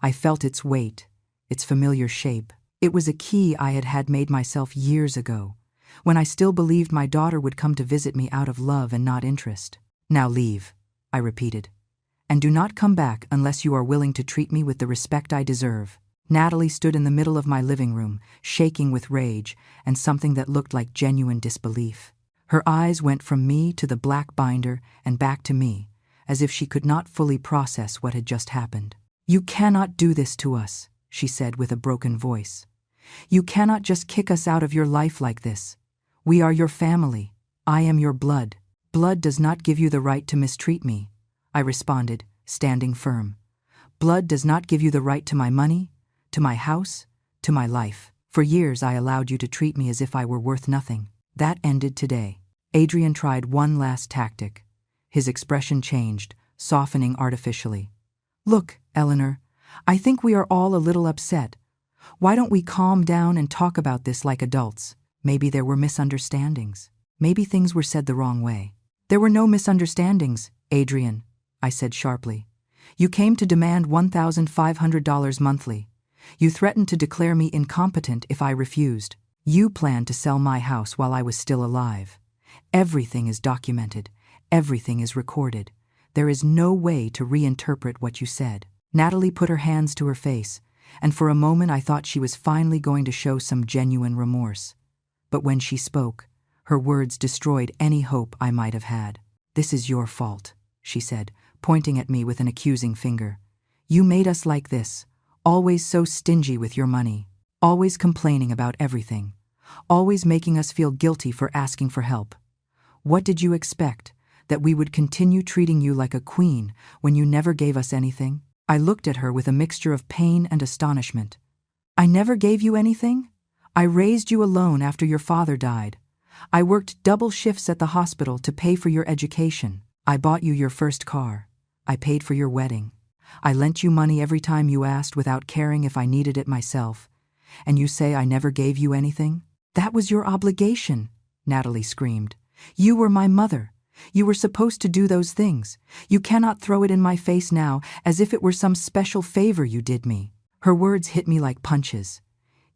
I felt its weight, its familiar shape. It was a key I had made myself years ago, when I still believed my daughter would come to visit me out of love and not interest. "Now leave," I repeated, "and do not come back unless you are willing to treat me with the respect I deserve." Natalie stood in the middle of my living room, shaking with rage and something that looked like genuine disbelief. Her eyes went from me to the black binder and back to me, as if she could not fully process what had just happened. "You cannot do this to us," she said with a broken voice. "You cannot just kick us out of your life like this. We are your family. I am your blood. Blood does not give you the right to mistreat me," I responded, standing firm. "Blood does not give you the right to my money, to my house, to my life. For years I allowed you to treat me as if I were worth nothing. That ended today." Adrian tried one last tactic. His expression changed, softening artificially. "Look, Eleanor, I think we are all a little upset. Why don't we calm down and talk about this like adults? Maybe there were misunderstandings. Maybe things were said the wrong way." "There were no misunderstandings, Adrian," I said sharply. "You came to demand $1,500 monthly. You threatened to declare me incompetent if I refused. You planned to sell my house while I was still alive. Everything is documented. Everything is recorded. There is no way to reinterpret what you said." Natalie put her hands to her face, and for a moment I thought she was finally going to show some genuine remorse. But when she spoke, her words destroyed any hope I might have had. "This is your fault," she said, pointing at me with an accusing finger. "You made us like this, always so stingy with your money, always complaining about everything, always making us feel guilty for asking for help. What did you expect, that we would continue treating you like a queen when you never gave us anything?" I looked at her with a mixture of pain and astonishment. "I never gave you anything? I raised you alone after your father died. I worked double shifts at the hospital to pay for your education. I bought you your first car. I paid for your wedding. I lent you money every time you asked without caring if I needed it myself. And you say I never gave you anything? That was your obligation," Natalie screamed. "You were my mother. You were supposed to do those things. You cannot throw it in my face now as if it were some special favor you did me." Her words hit me like punches.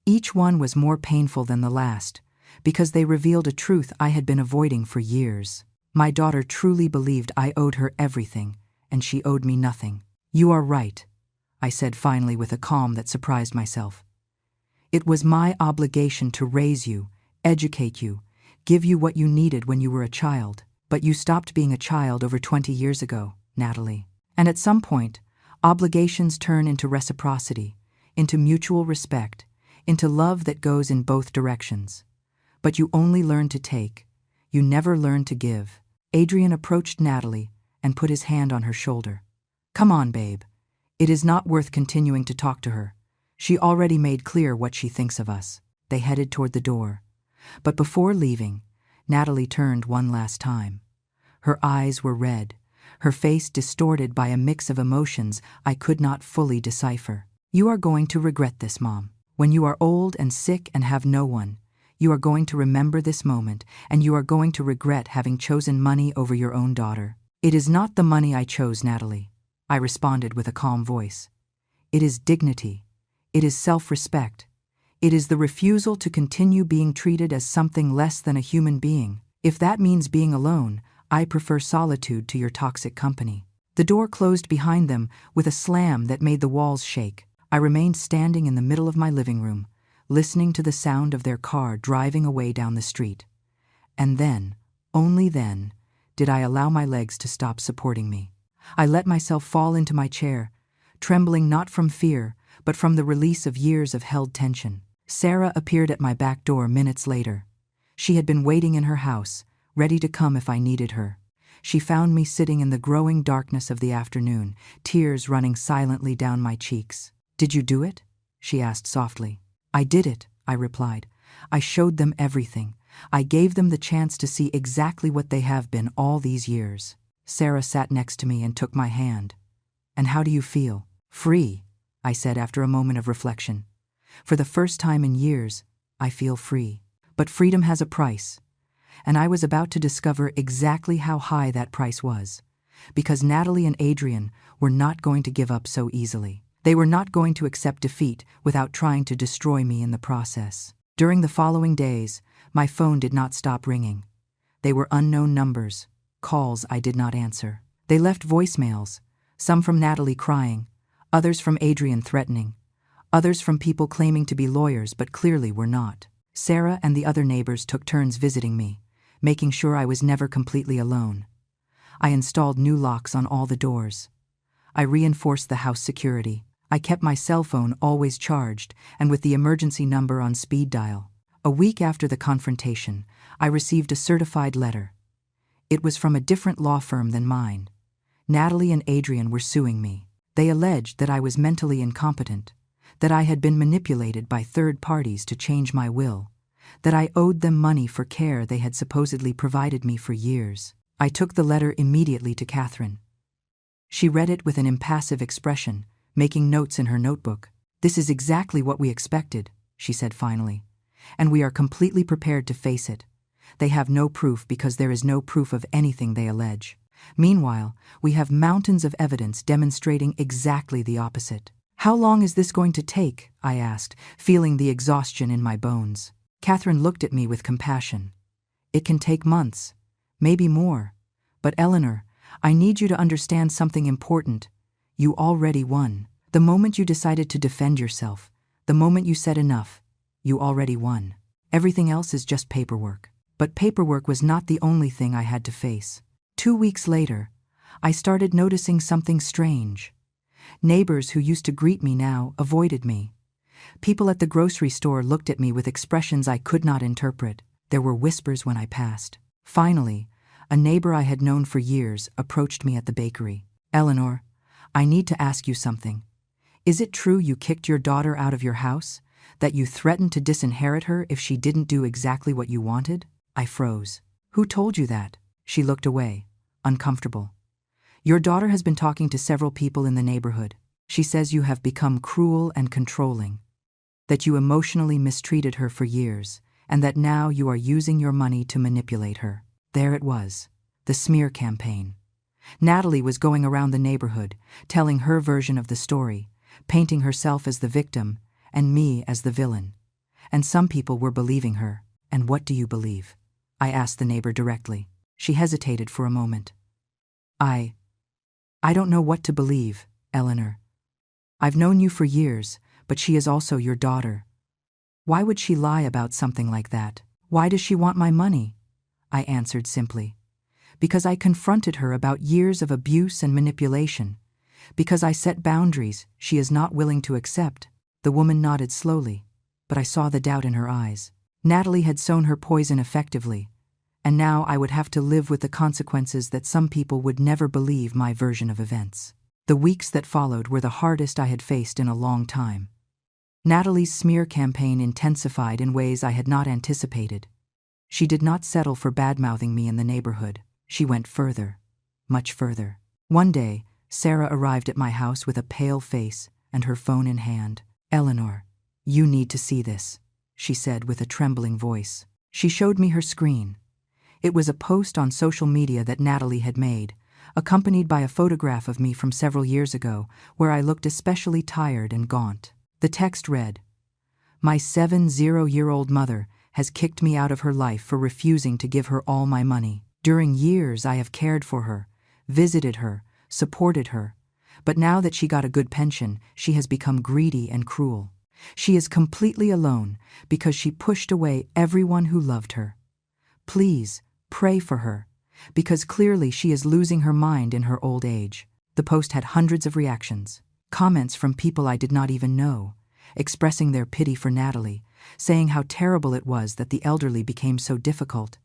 Each one was more painful than the last, because they revealed a truth I had been avoiding for years. My daughter truly believed I owed her everything, and she owed me nothing. "You are right," I said finally with a calm that surprised myself. "It was my obligation to raise you, educate you, give you what you needed when you were a child. But you stopped being a child over 20 years ago, Natalie. And at some point, obligations turn into reciprocity, into mutual respect, into love that goes in both directions. But you only learn to take. You never learn to give. Adrian approached Natalie and put his hand on her shoulder. Come on, babe. It is not worth continuing to talk to her. She already made clear what she thinks of us. They headed toward the door. But before leaving, Natalie turned one last time. Her eyes were red, her face distorted by a mix of emotions I could not fully decipher. You are going to regret this, Mom. When you are old and sick and have no one, you are going to remember this moment, and you are going to regret having chosen money over your own daughter. It is not the money I chose, Natalie, I responded with a calm voice. It is dignity. It is self-respect. It is the refusal to continue being treated as something less than a human being. If that means being alone, I prefer solitude to your toxic company. The door closed behind them with a slam that made the walls shake. I remained standing in the middle of my living room, listening to the sound of their car driving away down the street. And then, only then, did I allow my legs to stop supporting me. I let myself fall into my chair, trembling not from fear, but from the release of years of held tension. Sarah appeared at my back door minutes later. She had been waiting in her house, ready to come if I needed her. She found me sitting in the growing darkness of the afternoon, tears running silently down my cheeks. Did you do it? She asked softly. I did it, I replied. I showed them everything. I gave them the chance to see exactly what they have been all these years. Sarah sat next to me and took my hand. And how do you feel? Free, I said after a moment of reflection. For the first time in years, I feel free. But freedom has a price. And I was about to discover exactly how high that price was. Because Natalie and Adrian were not going to give up so easily. They were not going to accept defeat without trying to destroy me in the process. During the following days, my phone did not stop ringing. They were unknown numbers, calls I did not answer. They left voicemails, some from Natalie crying, others from Adrian threatening, others from people claiming to be lawyers but clearly were not. Sarah and the other neighbors took turns visiting me, making sure I was never completely alone. I installed new locks on all the doors. I reinforced the house security. I kept my cell phone always charged and with the emergency number on speed dial. A week after the confrontation, I received a certified letter. It was from a different law firm than mine. Natalie and Adrian were suing me. They alleged that I was mentally incompetent, that I had been manipulated by third parties to change my will, that I owed them money for care they had supposedly provided me for years. I took the letter immediately to Catherine. She read it with an impassive expression, making notes in her notebook. This is exactly what we expected, she said finally, and we are completely prepared to face it. They have no proof because there is no proof of anything they allege. Meanwhile, we have mountains of evidence demonstrating exactly the opposite. How long is this going to take? I asked, feeling the exhaustion in my bones. Catherine looked at me with compassion. It can take months, maybe more. But Eleanor, I need you to understand something important. You already won. The moment you decided to defend yourself, the moment you said enough, you already won. Everything else is just paperwork. But paperwork was not the only thing I had to face. 2 weeks later, I started noticing something strange. Neighbors who used to greet me now avoided me. People at the grocery store looked at me with expressions I could not interpret. There were whispers when I passed. Finally, a neighbor I had known for years approached me at the bakery. Eleanor, I need to ask you something. Is it true you kicked your daughter out of your house? That you threatened to disinherit her if she didn't do exactly what you wanted? I froze. Who told you that? She looked away, uncomfortable. Your daughter has been talking to several people in the neighborhood. She says you have become cruel and controlling, that you emotionally mistreated her for years, and that now you are using your money to manipulate her. There it was, the smear campaign. Natalie was going around the neighborhood, telling her version of the story, painting herself as the victim and me as the villain. And some people were believing her. And what do you believe? I asked the neighbor directly. She hesitated for a moment. I don't know what to believe, Eleanor. I've known you for years, but she is also your daughter. Why would she lie about something like that? Why does she want my money? I answered simply. Because I confronted her about years of abuse and manipulation. Because I set boundaries she is not willing to accept. The woman nodded slowly, but I saw the doubt in her eyes. Natalie had sown her poison effectively, and now I would have to live with the consequences that some people would never believe my version of events. The weeks that followed were the hardest I had faced in a long time. Natalie's smear campaign intensified in ways I had not anticipated. She did not settle for bad-mouthing me in the neighborhood. She went further, much further. One day, Sarah arrived at my house with a pale face and her phone in hand. "Eleanor, you need to see this," she said with a trembling voice. She showed me her screen. It was a post on social media that Natalie had made, accompanied by a photograph of me from several years ago, where I looked especially tired and gaunt. The text read, "My 70-year-old mother has kicked me out of her life for refusing to give her all my money. During years I have cared for her, visited her, supported her, but now that she got a good pension, she has become greedy and cruel. She is completely alone because she pushed away everyone who loved her. Please, pray for her, because clearly she is losing her mind in her old age." The post had hundreds of reactions, comments from people I did not even know, expressing their pity for Natalie, saying how terrible it was that the elderly became so difficult,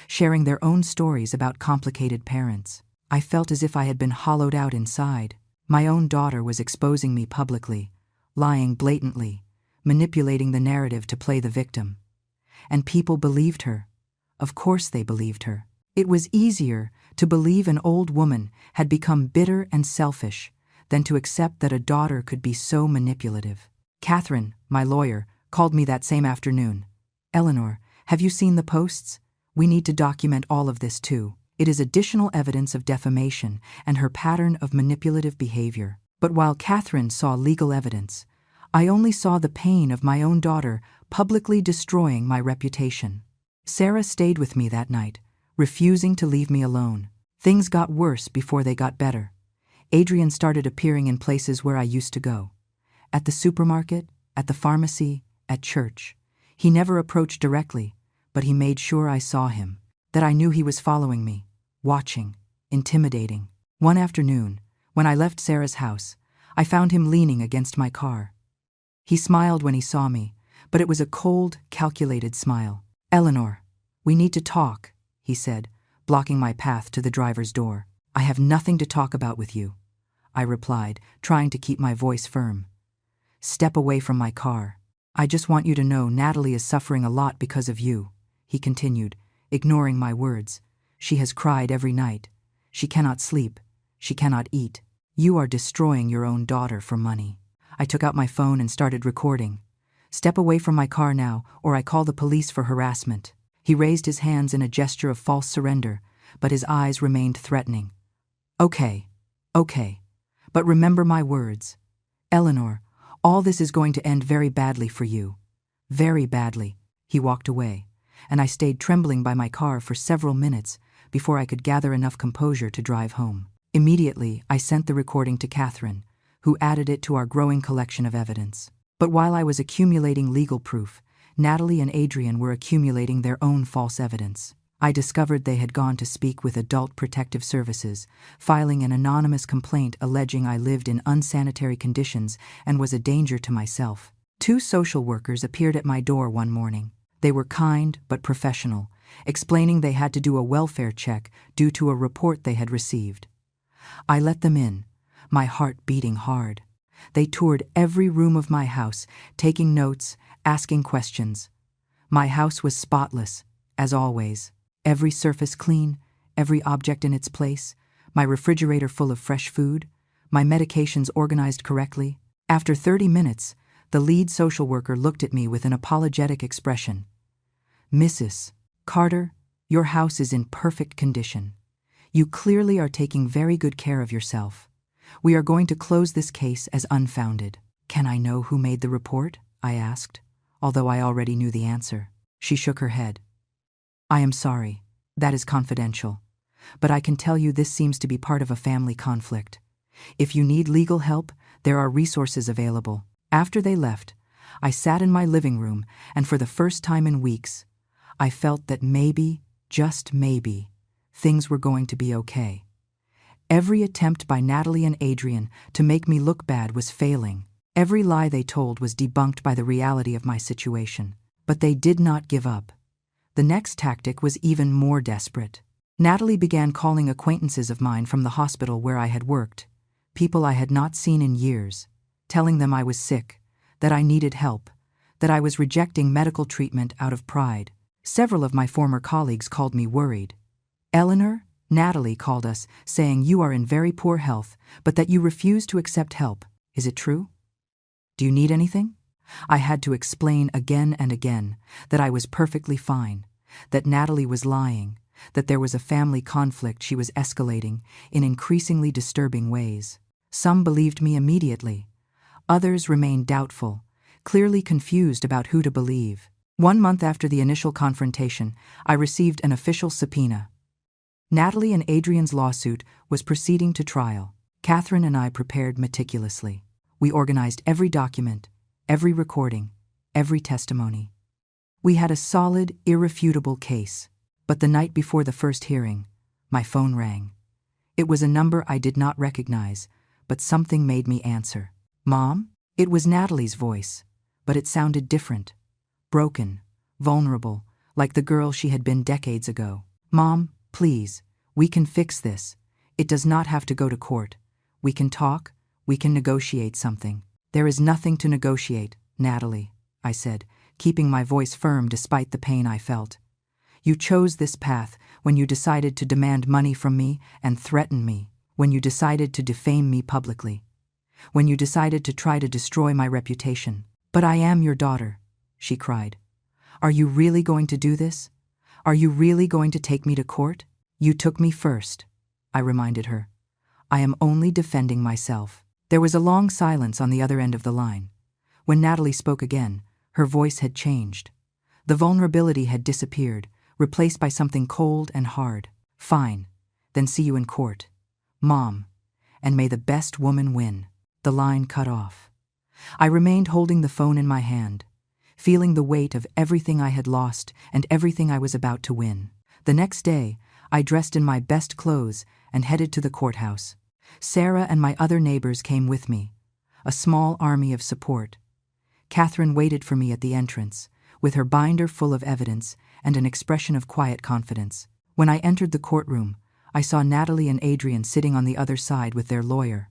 sharing their own stories about complicated parents. I felt as if I had been hollowed out inside. My own daughter was exposing me publicly, lying blatantly, manipulating the narrative to play the victim. And people believed her. Of course they believed her. It was easier to believe an old woman had become bitter and selfish than to accept that a daughter could be so manipulative. Catherine, my lawyer, called me that same afternoon. "Eleanor, have you seen the posts? We need to document all of this too. It is additional evidence of defamation and her pattern of manipulative behavior." But while Catherine saw legal evidence, I only saw the pain of my own daughter publicly destroying my reputation. Sarah stayed with me that night, refusing to leave me alone. Things got worse before they got better. Adrian started appearing in places where I used to go. At the supermarket, at the pharmacy, at church. He never approached directly, but he made sure I saw him, that I knew he was following me, watching, intimidating. One afternoon, when I left Sarah's house, I found him leaning against my car. He smiled when he saw me, but it was a cold, calculated smile. "Eleanor, we need to talk," he said, blocking my path to the driver's door. "I have nothing to talk about with you," I replied, trying to keep my voice firm. "Step away from my car. I just want you to know Natalie is suffering a lot because of you," he continued, ignoring my words. "She has cried every night. She cannot sleep. She cannot eat. You are destroying your own daughter for money." I took out my phone and started recording. "Step away from my car now, or I call the police for harassment." He raised his hands in a gesture of false surrender, but his eyes remained threatening. Okay. But remember my words. Eleanor, all this is going to end very badly for you. Very badly." He walked away, and I stayed trembling by my car for several minutes before I could gather enough composure to drive home. Immediately, I sent the recording to Catherine, who added it to our growing collection of evidence. But while I was accumulating legal proof, Natalie and Adrian were accumulating their own false evidence. I discovered they had gone to speak with Adult Protective Services, filing an anonymous complaint alleging I lived in unsanitary conditions and was a danger to myself. 2 social workers appeared at my door one morning. They were kind but professional, explaining they had to do a welfare check due to a report they had received. I let them in, my heart beating hard. They toured every room of my house, taking notes, asking questions. My house was spotless, as always. Every surface clean, every object in its place, my refrigerator full of fresh food, my medications organized correctly. After 30 minutes, the lead social worker looked at me with an apologetic expression. "Mrs. Carter, your house is in perfect condition. You clearly are taking very good care of yourself. We are going to close this case as unfounded." "Can I know who made the report?" I asked, although I already knew the answer. She shook her head. "I am sorry. That is confidential. But I can tell you this seems to be part of a family conflict. If you need legal help, there are resources available." After they left, I sat in my living room, and for the first time in weeks, I felt that maybe, just maybe, things were going to be okay. Every attempt by Natalie and Adrian to make me look bad was failing. Every lie they told was debunked by the reality of my situation. But they did not give up. The next tactic was even more desperate. Natalie began calling acquaintances of mine from the hospital where I had worked, people I had not seen in years, telling them I was sick, that I needed help, that I was rejecting medical treatment out of pride. Several of my former colleagues called me worried. "Eleanor, Natalie called us, saying you are in very poor health, but that you refuse to accept help. Is it true? Do you need anything?" I had to explain again and again that I was perfectly fine, that Natalie was lying, that there was a family conflict she was escalating in increasingly disturbing ways. Some believed me immediately. Others remained doubtful, clearly confused about who to believe. 1 month after the initial confrontation, I received an official subpoena. Natalie and Adrian's lawsuit was proceeding to trial. Catherine and I prepared meticulously. We organized every document, every recording, every testimony. We had a solid, irrefutable case. But the night before the first hearing, my phone rang. It was a number I did not recognize, but something made me answer. "Mom?" It was Natalie's voice, but it sounded different. Broken, vulnerable, like the girl she had been decades ago. "Mom, please, we can fix this. It does not have to go to court. We can talk, we can negotiate something." "There is nothing to negotiate, Natalie," I said, keeping my voice firm despite the pain I felt. "You chose this path when you decided to demand money from me and threaten me, when you decided to defame me publicly, when you decided to try to destroy my reputation. But I am your daughter," she cried. "Are you really going to do this? Are you really going to take me to court?" "You took me first," I reminded her. "I am only defending myself." There was a long silence on the other end of the line. When Natalie spoke again, her voice had changed. The vulnerability had disappeared, replaced by something cold and hard. "Fine, then see you in court. Mom, and may the best woman win." The line cut off. I remained holding the phone in my hand, feeling the weight of everything I had lost and everything I was about to win. The next day, I dressed in my best clothes and headed to the courthouse. Sarah and my other neighbors came with me, a small army of support. Catherine waited for me at the entrance, with her binder full of evidence and an expression of quiet confidence. When I entered the courtroom, I saw Natalie and Adrian sitting on the other side with their lawyer.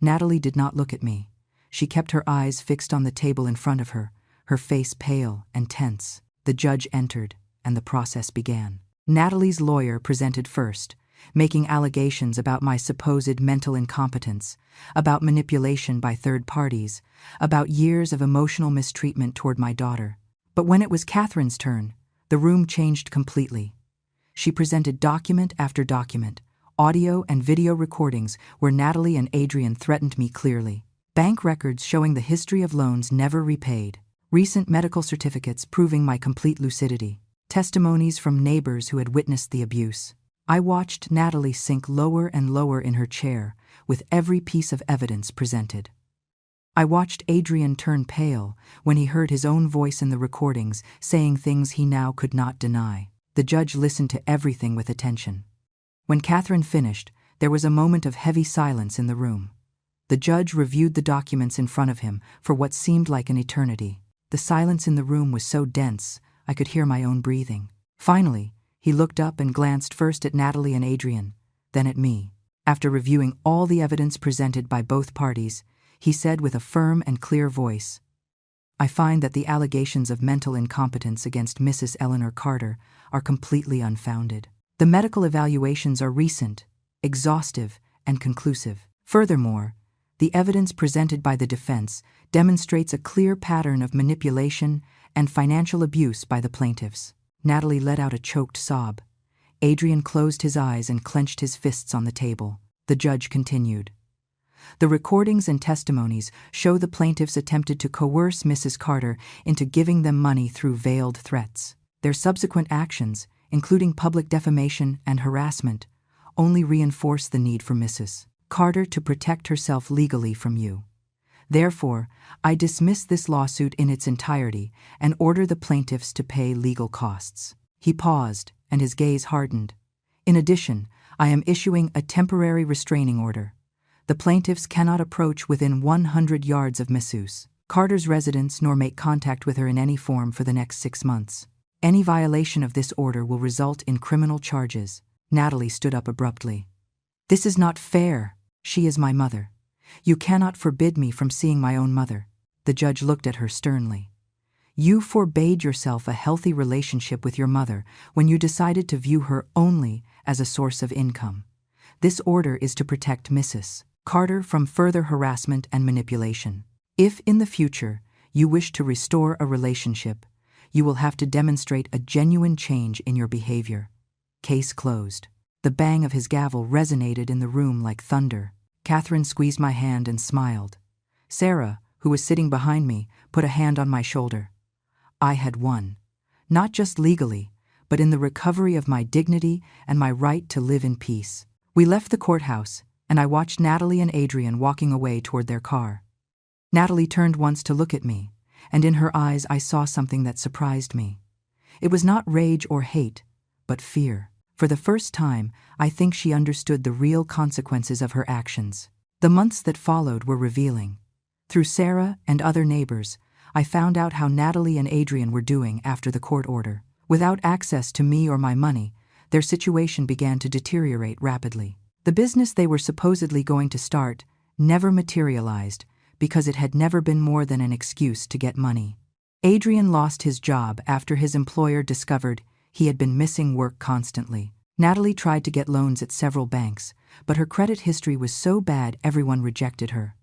Natalie did not look at me. She kept her eyes fixed on the table in front of her, her face pale and tense. The judge entered, and the process began. Natalie's lawyer presented first, making allegations about my supposed mental incompetence, about manipulation by third parties, about years of emotional mistreatment toward my daughter. But when it was Catherine's turn, the room changed completely. She presented document after document, audio and video recordings where Natalie and Adrian threatened me clearly. Bank records showing the history of loans never repaid. Recent medical certificates proving my complete lucidity. Testimonies from neighbors who had witnessed the abuse. I watched Natalie sink lower and lower in her chair with every piece of evidence presented. I watched Adrian turn pale when he heard his own voice in the recordings saying things he now could not deny. The judge listened to everything with attention. When Catherine finished, there was a moment of heavy silence in the room. The judge reviewed the documents in front of him for what seemed like an eternity. The silence in the room was so dense, I could hear my own breathing. Finally, he looked up and glanced first at Natalie and Adrian, then at me. After reviewing all the evidence presented by both parties, he said with a firm and clear voice, "I find that the allegations of mental incompetence against Mrs. Eleanor Carter are completely unfounded. The medical evaluations are recent, exhaustive, and conclusive. Furthermore, the evidence presented by the defense demonstrates a clear pattern of manipulation and financial abuse by the plaintiffs." Natalie let out a choked sob. Adrian closed his eyes and clenched his fists on the table. The judge continued. "The recordings and testimonies show the plaintiffs attempted to coerce Mrs. Carter into giving them money through veiled threats. Their subsequent actions, including public defamation and harassment, only reinforce the need for Mrs. Carter to protect herself legally from you. Therefore, I dismiss this lawsuit in its entirety and order the plaintiffs to pay legal costs." He paused, and his gaze hardened. In addition, I am issuing a temporary restraining order. The plaintiffs cannot approach within 100 yards of Mrs. Carter's residence nor make contact with her in any form for the next 6 months. Any violation of this order will result in criminal charges. Natalie stood up abruptly. This is not fair. She is my mother. You cannot forbid me from seeing my own mother. The judge looked at her sternly. You forbade yourself a healthy relationship with your mother when you decided to view her only as a source of income. This order is to protect Mrs. Carter from further harassment and manipulation. If in the future you wish to restore a relationship, you will have to demonstrate a genuine change in your behavior. Case closed. The bang of his gavel resonated in the room like thunder. Catherine squeezed my hand and smiled. Sarah, who was sitting behind me, put a hand on my shoulder. I had won. Not just legally, but in the recovery of my dignity and my right to live in peace. We left the courthouse, and I watched Natalie and Adrian walking away toward their car. Natalie turned once to look at me, and in her eyes I saw something that surprised me. It was not rage or hate, but fear. For the first time, I think she understood the real consequences of her actions. The months that followed were revealing. Through Sarah and other neighbors, I found out how Natalie and Adrian were doing after the court order. Without access to me or my money, their situation began to deteriorate rapidly. The business they were supposedly going to start never materialized because it had never been more than an excuse to get money. Adrian lost his job after his employer discovered he had been missing work constantly. Natalie tried to get loans at several banks, but her credit history was so bad everyone rejected her.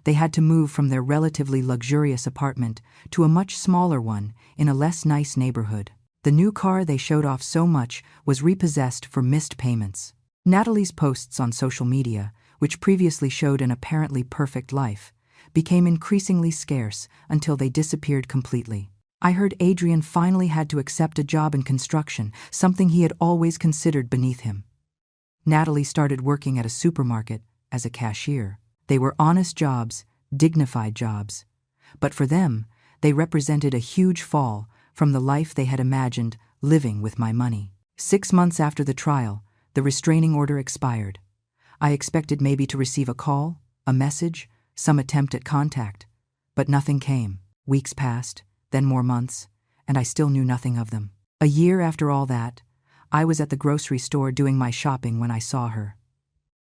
They had to move from their relatively luxurious apartment to a much smaller one in a less nice neighborhood. The new car they showed off so much was repossessed for missed payments. Natalie's posts on social media, which previously showed an apparently perfect life, became increasingly scarce until they disappeared completely. I heard Adrian finally had to accept a job in construction, something he had always considered beneath him. Natalie started working at a supermarket as a cashier. They were honest jobs, dignified jobs. But for them, they represented a huge fall from the life they had imagined living with my money. 6 months after the trial, the restraining order expired. I expected maybe to receive a call, a message, some attempt at contact. But nothing came. Weeks passed, then more months, and I still knew nothing of them. A year after all that, I was at the grocery store doing my shopping when I saw her.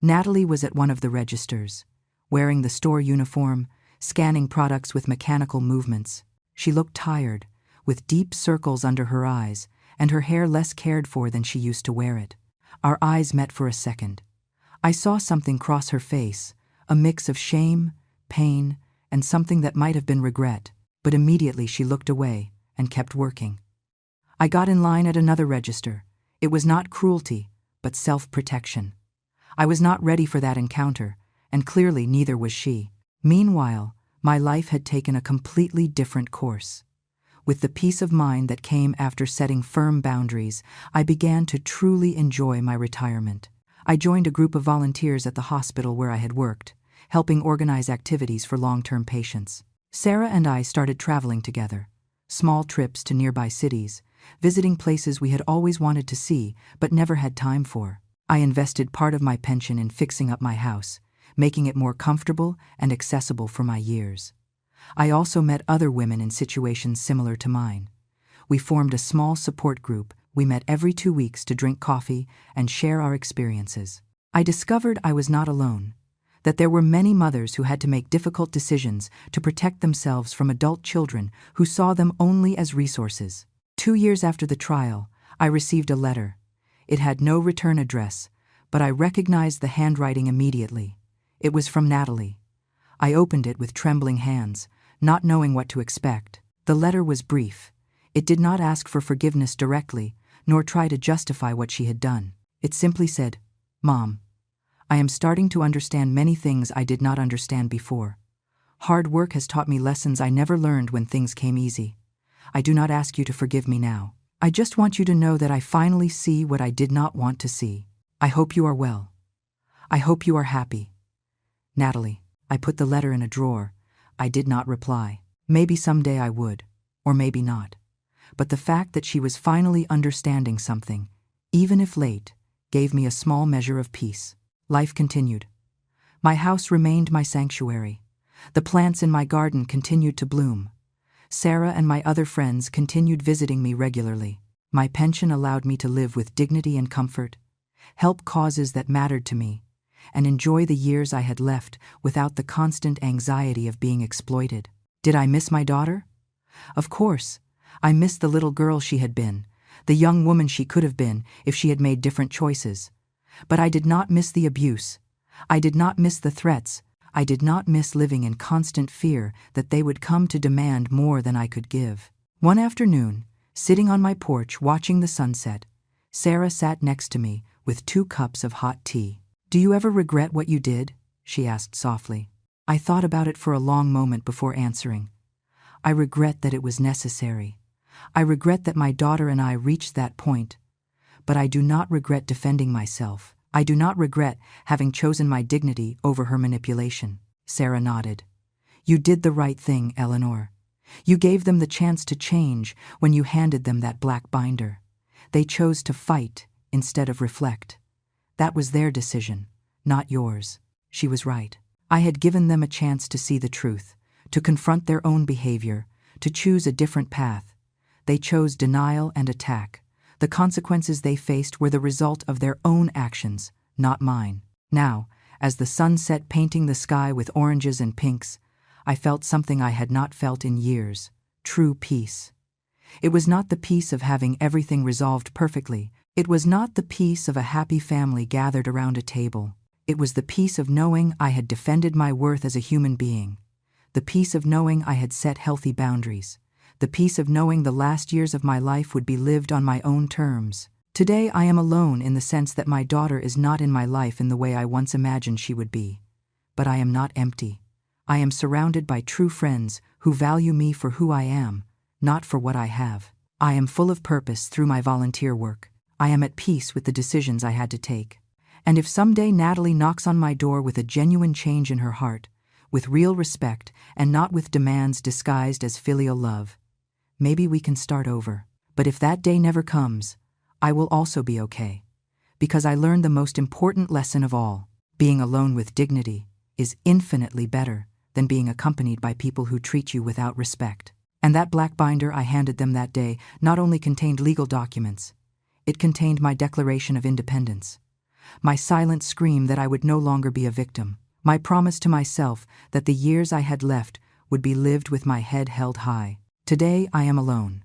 Natalie was at one of the registers, wearing the store uniform, scanning products with mechanical movements. She looked tired, with deep circles under her eyes, and her hair less cared for than she used to wear it. Our eyes met for a second. I saw something cross her face, a mix of shame, pain, and something that might have been regret, but immediately she looked away and kept working. I got in line at another register. It was not cruelty, but self-protection. I was not ready for that encounter, and clearly neither was she. Meanwhile, my life had taken a completely different course. With the peace of mind that came after setting firm boundaries, I began to truly enjoy my retirement. I joined a group of volunteers at the hospital where I had worked, helping organize activities for long-term patients. Sarah and I started traveling together, small trips to nearby cities, visiting places we had always wanted to see but never had time for. I invested part of my pension in fixing up my house, making it more comfortable and accessible for my years. I also met other women in situations similar to mine. We formed a small support group. We met every 2 weeks to drink coffee and share our experiences. I discovered I was not alone, that there were many mothers who had to make difficult decisions to protect themselves from adult children who saw them only as resources. 2 years after the trial, I received a letter. It had no return address, but I recognized the handwriting immediately. It was from Natalie. I opened it with trembling hands, not knowing what to expect. The letter was brief. It did not ask for forgiveness directly, nor try to justify what she had done. It simply said, "Mom, I am starting to understand many things I did not understand before. Hard work has taught me lessons I never learned when things came easy. I do not ask you to forgive me now. I just want you to know that I finally see what I did not want to see. I hope you are well. I hope you are happy. Natalie." I put the letter in a drawer. I did not reply. Maybe someday I would, or maybe not. But the fact that she was finally understanding something, even if late, gave me a small measure of peace. Life continued. My house remained my sanctuary. The plants in my garden continued to bloom. Sarah and my other friends continued visiting me regularly. My pension allowed me to live with dignity and comfort, help causes that mattered to me, and enjoy the years I had left without the constant anxiety of being exploited. Did I miss my daughter? Of course. I missed the little girl she had been, the young woman she could have been if she had made different choices. But I did not miss the abuse. I did not miss the threats. I did not miss living in constant fear that they would come to demand more than I could give. One afternoon, sitting on my porch watching the sunset, Sarah sat next to me with 2 cups of hot tea. "Do you ever regret what you did?" she asked softly. I thought about it for a long moment before answering. I regret that it was necessary. I regret that my daughter and I reached that point. But I do not regret defending myself. I do not regret having chosen my dignity over her manipulation. Sarah nodded. "You did the right thing, Eleanor. You gave them the chance to change when you handed them that black binder. They chose to fight instead of reflect. That was their decision, not yours." She was right. I had given them a chance to see the truth, to confront their own behavior, to choose a different path. They chose denial and attack. The consequences they faced were the result of their own actions, not mine. Now, as the sun set painting the sky with oranges and pinks, I felt something I had not felt in years: true peace. It was not the peace of having everything resolved perfectly. It was not the peace of a happy family gathered around a table. It was the peace of knowing I had defended my worth as a human being. The peace of knowing I had set healthy boundaries. The peace of knowing the last years of my life would be lived on my own terms. Today I am alone in the sense that my daughter is not in my life in the way I once imagined she would be. But I am not empty. I am surrounded by true friends who value me for who I am, not for what I have. I am full of purpose through my volunteer work. I am at peace with the decisions I had to take. And if someday Natalie knocks on my door with a genuine change in her heart, with real respect and not with demands disguised as filial love, maybe we can start over. But if that day never comes, I will also be okay. Because I learned the most important lesson of all: being alone with dignity is infinitely better than being accompanied by people who treat you without respect. And that black binder I handed them that day not only contained legal documents, it contained my declaration of independence, my silent scream that I would no longer be a victim, my promise to myself that the years I had left would be lived with my head held high. Today I am alone,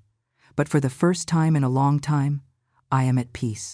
but for the first time in a long time, I am at peace.